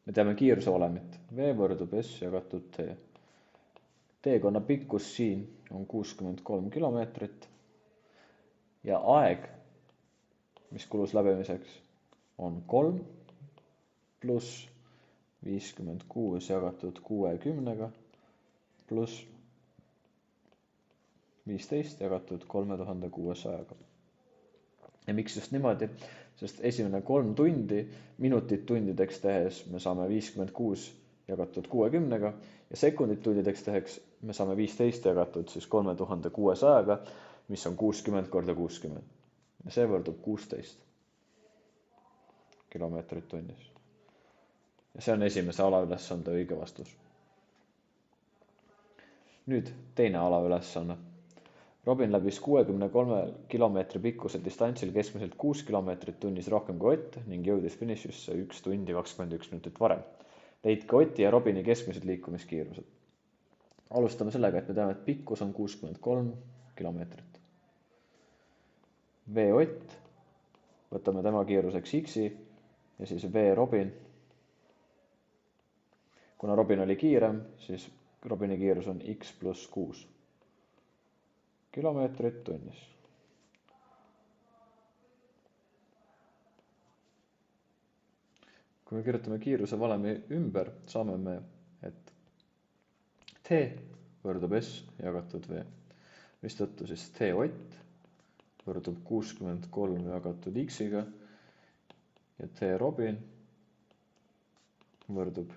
[SPEAKER 1] Me teame kiiruse olemit. V võrdub S jagatud T. Teekonna pikkus siin on 63 kilomeetrit ja aeg, mis kulus läbimiseks, on 3 pluss 56 jagatud 60 pluss 15 jagatud 3600. Ja miks just niimoodi? Sest esimene 3 tundi, minutit tundideks tehes me saame 56 jagatud 60 ja sekundit tundideks tehes me saame 15 jagatud 3600, mis on 60 korda 60. Ja see võrdub 16 kilomeetrit tunnis. Ja see on esimese alaülesande õige vastus. Nüüd teine alaülesanne. Robin läbis 63 kilomeetri pikkuse distantsil keskmiselt 6 kilomeetrit tunnis rohkem kui Ott ning jõudis finišisse 1 tundi 21 minutit varem. Leidke Oti ja Robini keskmised liikumiskiirused. Alustame sellega, et me teame, et pikkus on 63 kilomeetrit. V Ott, võtame tema kiiruseks X-i ja siis V Robin. Kuna Robin oli kiirem, siis Robini kiirus on X pluss 6 kilomeetrit tunnis. Kui me kirjutame kiiruse valemi ümber, saame me, et T võrdub S jagatud V. Mistõttu siis T Ott võrdub 63 jagatud X-iga ja T Robin võrdub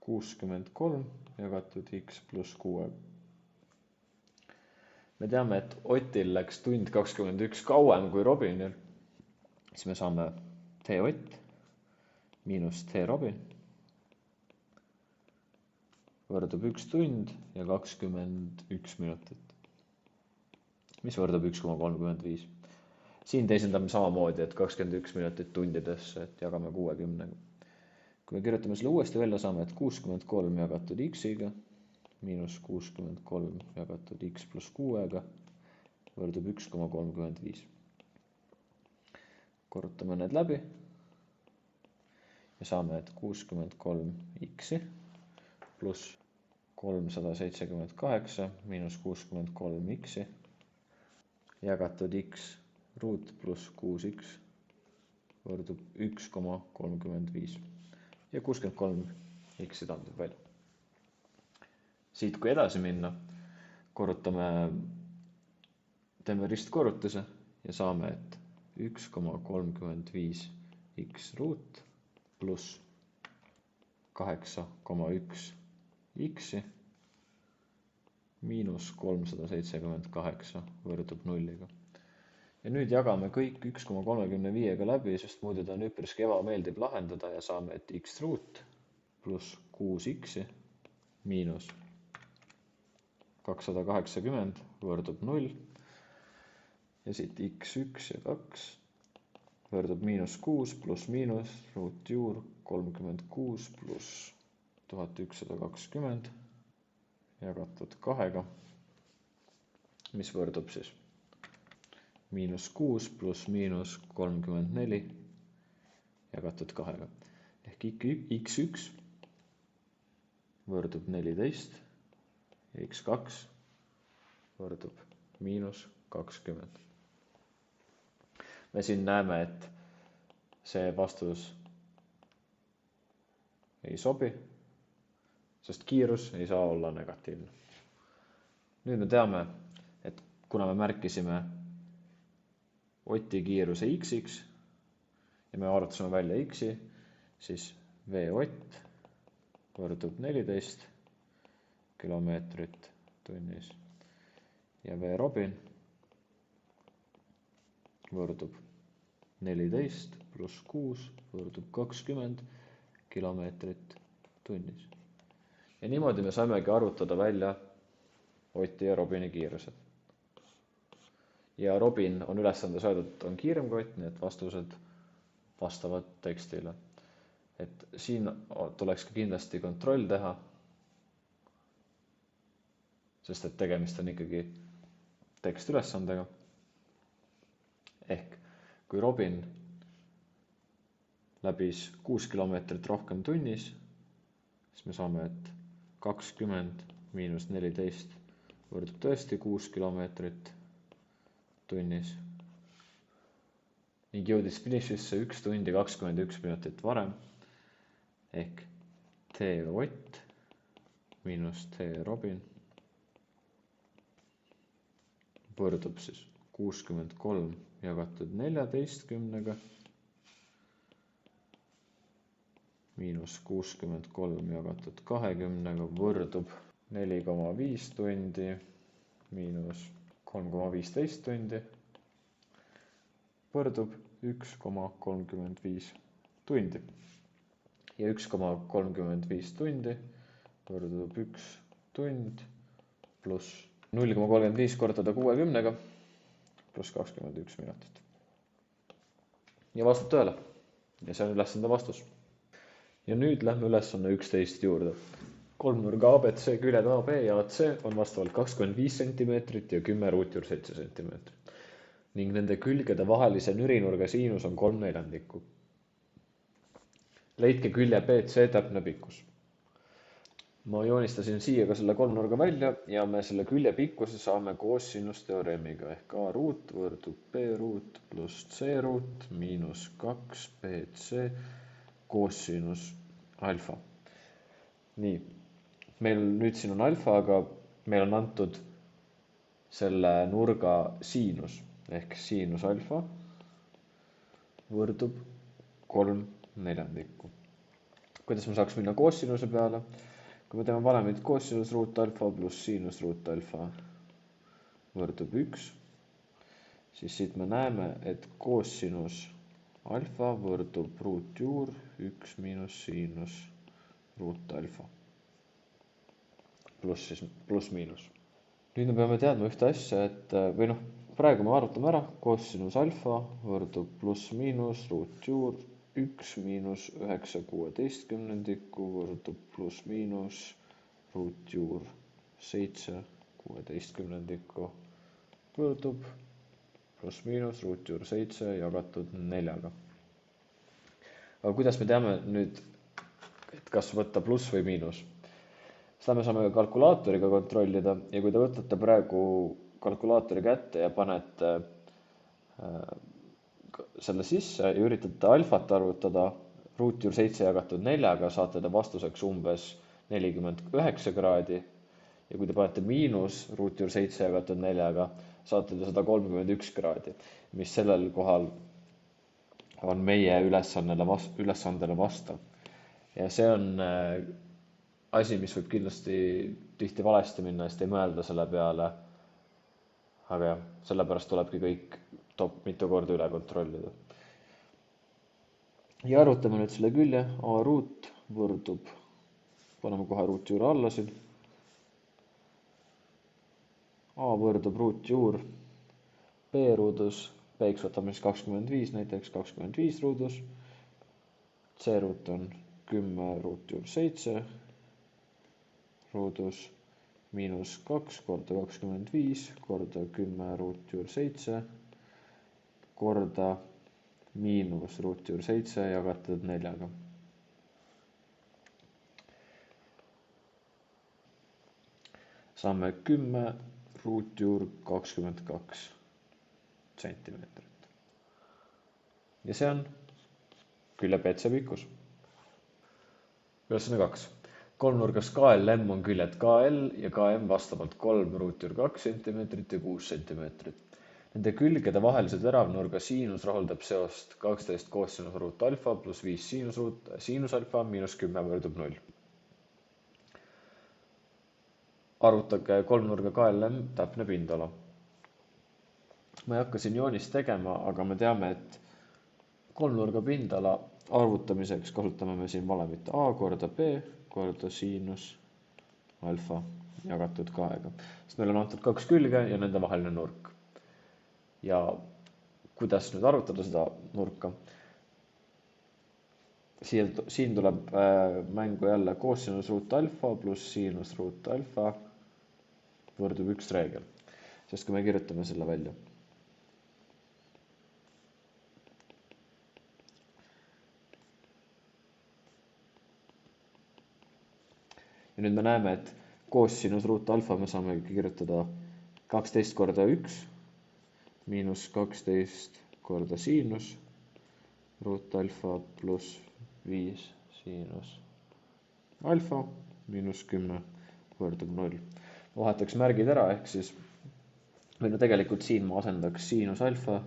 [SPEAKER 1] 63 jagatud X pluss 6. Me teame, et Otil läks tund 21 kauem kui Robinil. Siis me saame T Ott miinus T Robin võrdub 1 tund ja 21 minutit, mis võrdub 1,35. Siin teisendame samamoodi, et 21 minutit tundidesse, et jagame 60. Kui me kirjutame selle uuesti välja, saame, et 63 jagatud X-iga miinus 63 jagatud X pluss 6-ga võrdub 1,35. Korrutame need läbi ja saame, et 63 X-i pluss 378 miinus 63 X-i jagatud X ruut pluss 6X võrdub 1,35 ja 63 X-i taandub välja. Siit kui edasi minna, teeme ristkorrutuse ja saame, et 1,35 X ruut pluss 8,1 X-i miinus 378 võrdub 0-ga. Ja nüüd jagame kõik 1,35-ga läbi, sest muidu ta on üpriski ebameeldiv lahendada ja saame, et X ruut pluss 6X-i miinus 280 võrdub 0 ja siit X1 ja 2 võrdub miinus 6 pluss miinus ruut juur 36 pluss 1120 jagatud 2-ga, mis võrdub siis miinus 6 pluss miinus 34 jagatud 2-ga. Ehk X1 võrdub 14 ja X2 võrdub miinus 20. Me siin näeme, et see vastus ei sobi, sest kiirus ei saa olla negatiivne. Nüüd me teame, et kuna me märkisime Oti kiiruse x-iks ja me arvutasime välja x-i, siis V Ott võrdub 14 kilomeetrit tunnis ja V Robin võrdub 14 pluss 6 võrdub 20 kilomeetrit tunnis. Ja niimoodi me saimegi arvutada välja Oti ja Robini kiirused. Ja Robin on ülesandes öeldud, on kiirem kui Ott, nii et vastused vastavad tekstile. Et siin tuleks ka kindlasti kontroll teha, sest et tegemist on ikkagi tekstülesandega. Ehk kui Robin läbis 6 kilomeetrit rohkem tunnis, siis me saame, et 20 miinus 14 võrdub tõesti 6 kilomeetrit tunnis ning jõudis finišisse 1 tundi 21 minutit varem ehk T Ott miinus T Robin võrdub siis 63 jagatud 14-ga miinus 63 jagatud 20-ga võrdub 4,5 tundi miinus 3,15 tundi võrdub 1,35 tundi. Ja 1,35 tundi võrdub 1 tund pluss 0,35 korrutada 60-ga pluss 21 minutit. Ja vastab tõele. Ja see on ülesande vastus. Ja nüüd lähme ülesanne 11 juurde. Kolmnurga ABC küljed AB ja AC on vastavalt 25 cm ja 10 ruutjuur 7 cm. Ning nende külgede vahelise nürinurga siinus on 3/4. Leidke külje BC täpne pikkus. Ma joonistasin siia ka selle kolmnurga välja ja me selle külje pikkuse saame koosinusteoreemiga ehk A ruut võrdub B ruut pluss C ruut miinus 2 BC koosinus alfa. Nii, meil nüüd siin on alfa, aga meil on antud selle nurga siinus ehk siinus alfa võrdub 3/4. Kuidas me saaks minna koosinuse peale? Kui me teeme valemit koosinus ruut alfa pluss siinus ruut alfa võrdub 1, siis siit me näeme, et koosinus alfa võrdub ruutjuur 1 miinus siinus ruut alfa pluss miinus. Nüüd me peame teadma ühte asja, et praegu me arvutame ära, koosinus alfa võrdub pluss miinus ruutjuur 1 miinus 9/16 võrdub pluss miinus ruutjuur 7/16 võrdub pluss miinus ruutjuur 7 jagatud 4-ga. Aga kuidas me teame nüüd, et kas võtta pluss või miinus? Seda me saame kalkulaatoriga kontrollida ja kui te võtate praegu kalkulaatori kätte ja panete selle sisse ja üritate alfat arvutada ruutjuur 7 jagatud 4-ga, saate te vastuseks umbes 49 kraadi ja kui te panete miinus ruutjuur 7 jagatud 4-ga, saate te 131 kraadi, mis sellel kohal on meie ülesandele vastav. Ja see on asi, mis võib kindlasti tihti valesti minna, sest ei mõelda selle peale. Aga jah, sellepärast tulebki kõik mitu korda üle kontrollida. Ja arvutame nüüd selle külje. A ruut võrdub, paneme kohe ruutjuure alla siin. A võrdub ruutjuur B ruudus, B-ks võtame siis 25, näiteks 25 ruudus. C ruut on 10 ruutjuur 7 ruudus miinus 2 korda 25 korda 10 ruutjuur 7 korda miinus ruutjuur 7 jagatud 4-ga. Saame 10 ruutjuur 22 sentimeetrit. Ja see on külje BC pikkus. Ülesanne 2. Kolmnurgas KLM on küljed KL ja KM vastavalt 3 ruutjuur 2 cm ja 6 cm. Nende külgede vahelise teravnurga siinus rahuldab seost 12 kosinus ruut alfa pluss 5 siinus alfa miinus 10 võrdub 0. Arvutage kolmnurga KLM täpne pindala. Ma ei hakka siin joonist tegema, aga me teame, et kolmnurga pindala arvutamiseks kasutame me siin valemit A korda B korda siinus alfa jagatud 2-ga. Sest meil on antud 2 külge ja nende vaheline nurk. Ja kuidas nüüd arvutada seda nurka? Siin tuleb mängu jälle kosinus ruut alfa pluss siinus ruut alfa võrdub 1 reegel. Sest kui me kirjutame selle välja. Ja nüüd me näeme, et kosinus ruut alfa me saame kirjutada 12 korda 1 miinus 12 korda siinus ruut alfa pluss 5 siinus alfa miinus 10 võrdub 0. Ma vahetaks märgid ära, ehk siis tegelikult siin ma asendaks siinus alfa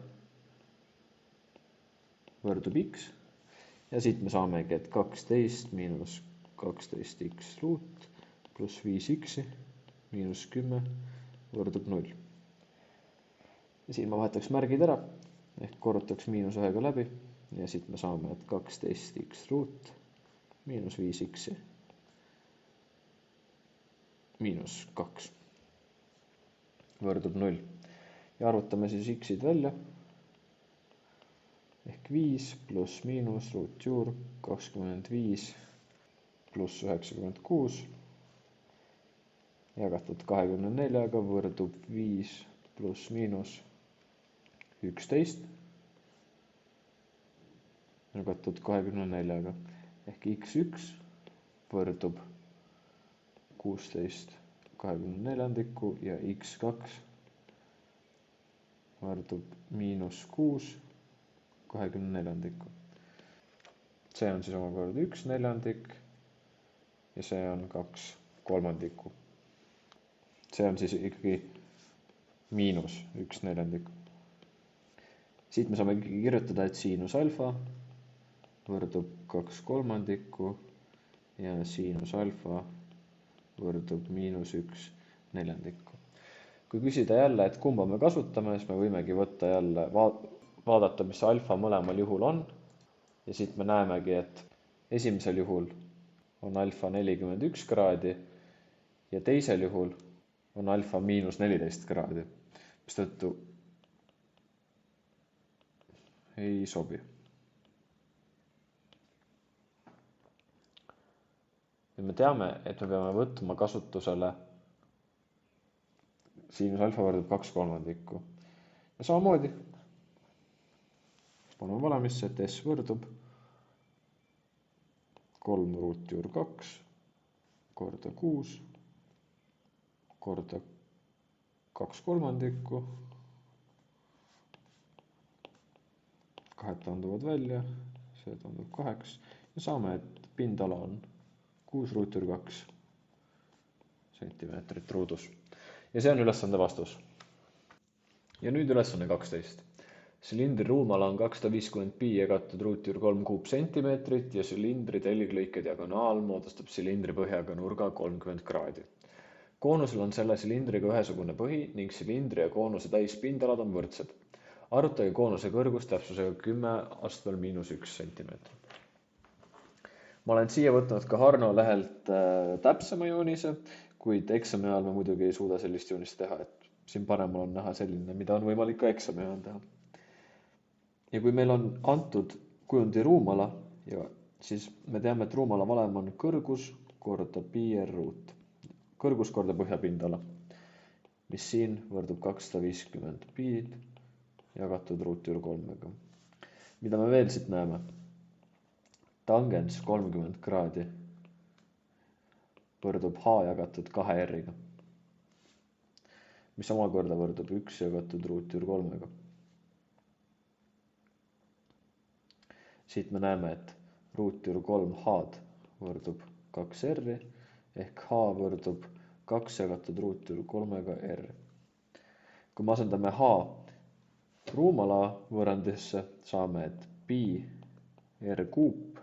[SPEAKER 1] võrdub x ja siit me saamegi, et 12 miinus 12x ruut pluss 5x miinus 10 võrdub 0. Ja siin ma vahetaks märgid ära, ehk korrutaks miinus 1-ga läbi ja siit me saame, et 12x ruut miinus 5x miinus 2 võrdub 0. Ja arvutame siis x-id välja, ehk 5 pluss miinus ruutjuur 25 pluss 96 jagatud 24-ga võrdub 5 pluss miinus 11 jagatud 24-ga ehk x1 võrdub 16 24 ja x2 võrdub miinus 6 24. See on siis omakorda 1/4 ja see on 2/3. See on siis ikkagi miinus 1/4. Siit me saame kirjutada, et siinus alfa võrdub 2/3 ja siinus alfa võrdub miinus 1/4. Kui küsida jälle, et kumba me kasutame, siis me võimegi võtta jälle vaadata, mis alfa mõlemal juhul on. Ja siit me näemegi, et esimesel juhul on alfa 41 kraadi ja teisel juhul on alfa miinus 14 kraadi, mistõttu ei sobi. Ja me teame, et me peame võtma kasutusele siinus alfa võrdub 2/3. Ja samamoodi paneme valemisse, et S võrdub 3 ruutjuur 2 korda 6 korda 2/3. Kahed taanduvad välja, see taandub 8 ja saame, et pindala on 6 ruutjuur 2 sentimeetrit ruudus. Ja see on ülesande vastus. Ja nüüd ülesanne 12. Silindri ruumala on 250 pi jagatud ruutjuur 3 kuupsentimeetrit ja silindri telglõike diagonaal moodustab silindri põhjaga nurga 30 kraadi. Koonusel on selle silindriga ühesugune põhi ning silindri ja koonuse täispindalad on võrdsed. Arvutage koonuse kõrgus täpsusega 10 astmel miinus 1 sentimeetrit. Ma olen siia võtnud ka Harno lehelt täpsema joonise, kuid eksami ajal ma muidugi ei suuda sellist joonist teha, et siin paremal on näha selline, mida on võimalik ka eksami ajal teha. Ja kui meil on antud kujundi ruumala, siis me teame, et ruumala valem on kõrgus korda pi r ruut. Kõrgus korda põhjapindala, mis siin võrdub 250 pi jagatud ruutjuur 3-ga. Mida me veel siit näeme? Tangens 30 kraadi võrdub h jagatud 2 r-iga. mis omakorda võrdub 1 jagatud ruutjuur 3-ga. Siit me näeme, et ruutjuur 3h võrdub 2r ehk h võrdub 2 jagatud ruutjuur 3-ga r. Kui me asendame h ruumala võrrandisse, saame, et pi r kuup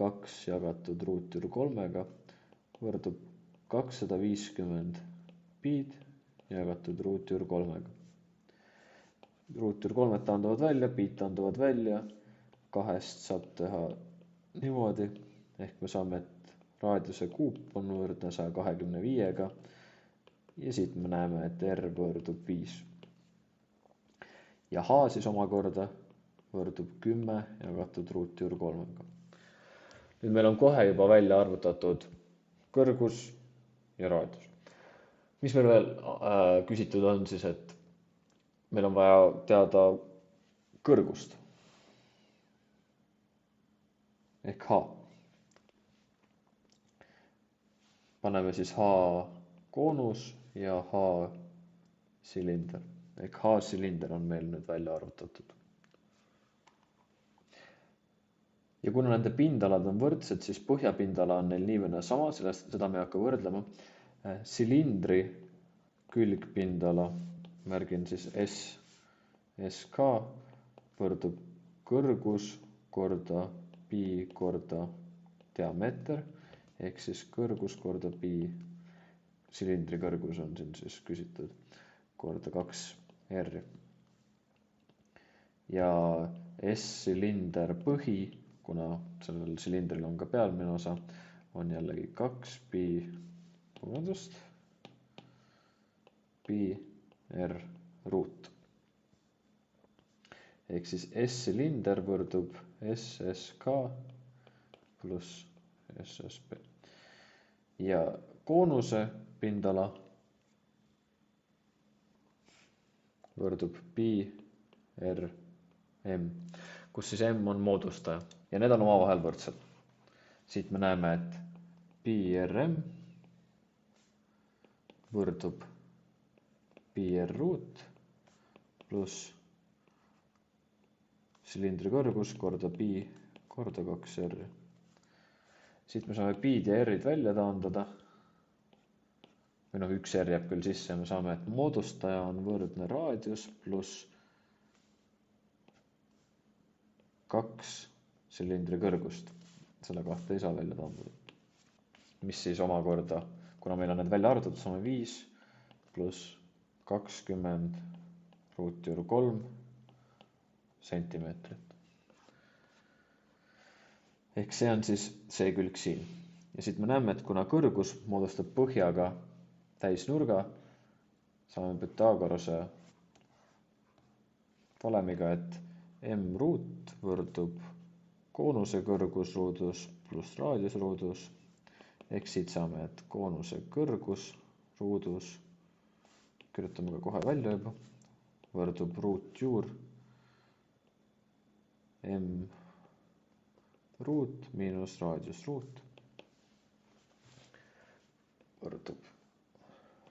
[SPEAKER 1] 2 jagatud ruutjuur 3-ga võrdub 250 piid jagatud ruutjuur 3-ga. Ruutjuur 3 taanduvad välja, piid taanduvad välja, 2-st saab teha niimoodi, ehk me saame, et raadiuse kuup on võrdne 125-ga ja siit me näeme, et r võrdub 5. Ja h siis omakorda võrdub 10 jagatud ruutjuur 3-ga. Nüüd meil on kohe juba välja arvutatud kõrgus ja raadius. Mis meil veel küsitud on siis, et meil on vaja teada kõrgust ehk h. Paneme siis h koonus ja h silinder ehk h silinder on meil nüüd välja arvutatud. Ja kuna nende pindalad on võrdsed, siis põhjapindala on neil nii või sama, seda me ei hakka võrdlema. Silindri külgpindala, märgin siis SK, võrdub kõrgus korda pi korda diameeter, ehk siis kõrgus korda pi, silindri kõrgus on siin siis küsitud, korda 2r. Ja S-silinder põhi, kuna sellel silindril on ka pealmine osa, on jällegi 2 pi r ruut. Ehk siis S-silinder võrdub SSK pluss SSP. Ja koonuse pindala võrdub pi r m, kus siis m on moodustaja ja need on omavahel võrdsed. Siit me näeme, et pi rm võrdub pi r ruut pluss silindri kõrgus korda pi korda 2r. Siit me saame piid ja r-id välja taandada. Või üks r jääb küll sisse ja me saame, et moodustaja on võrdne raadius pluss 2 silindri kõrgust. Selle kahte ei saa välja taandada. Mis siis omakorda, kuna meil on need välja arvutatud, saame 5 pluss 20 ruutjuur 3 sentimeetrit. Ehk see on siis see külg siin. Ja siit me näeme, et kuna kõrgus moodustab põhjaga täisnurga, saame Pythagorase valemiga, et m ruut võrdub koonuse kõrgus ruudus pluss raadius ruudus. Ehk siit saame, et koonuse kõrgus ruudus, kirjutame ka kohe välja juba, võrdub ruutjuur m ruut miinus raadius ruut võrdub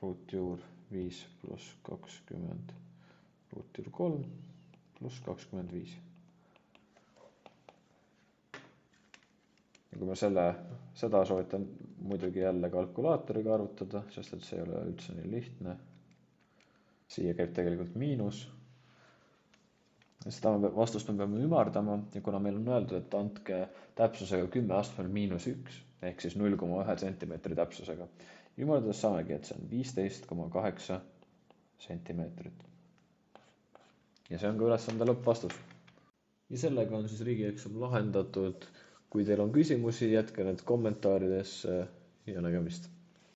[SPEAKER 1] ruutjuur 5 pluss 20 ruutjuur 3 pluss 25. Ja kui me seda soovitan muidugi jälle kalkulaatoriga arvutada, sest et see ei ole üldse nii lihtne. Siia käib tegelikult miinus. Seda vastust me peame ümardama ja kuna meil on öeldud, et andke täpsusega 10 astmel -1 ehk siis 0,1 sentimeetri täpsusega. Ümardades saamegi, et see on 15,8 sentimeetrit. Ja see on ka ülesande lõppvastus. Ja sellega on siis riigieksam lahendatud. Kui teil on küsimusi, jätke need kommentaaridesse ja nägemist.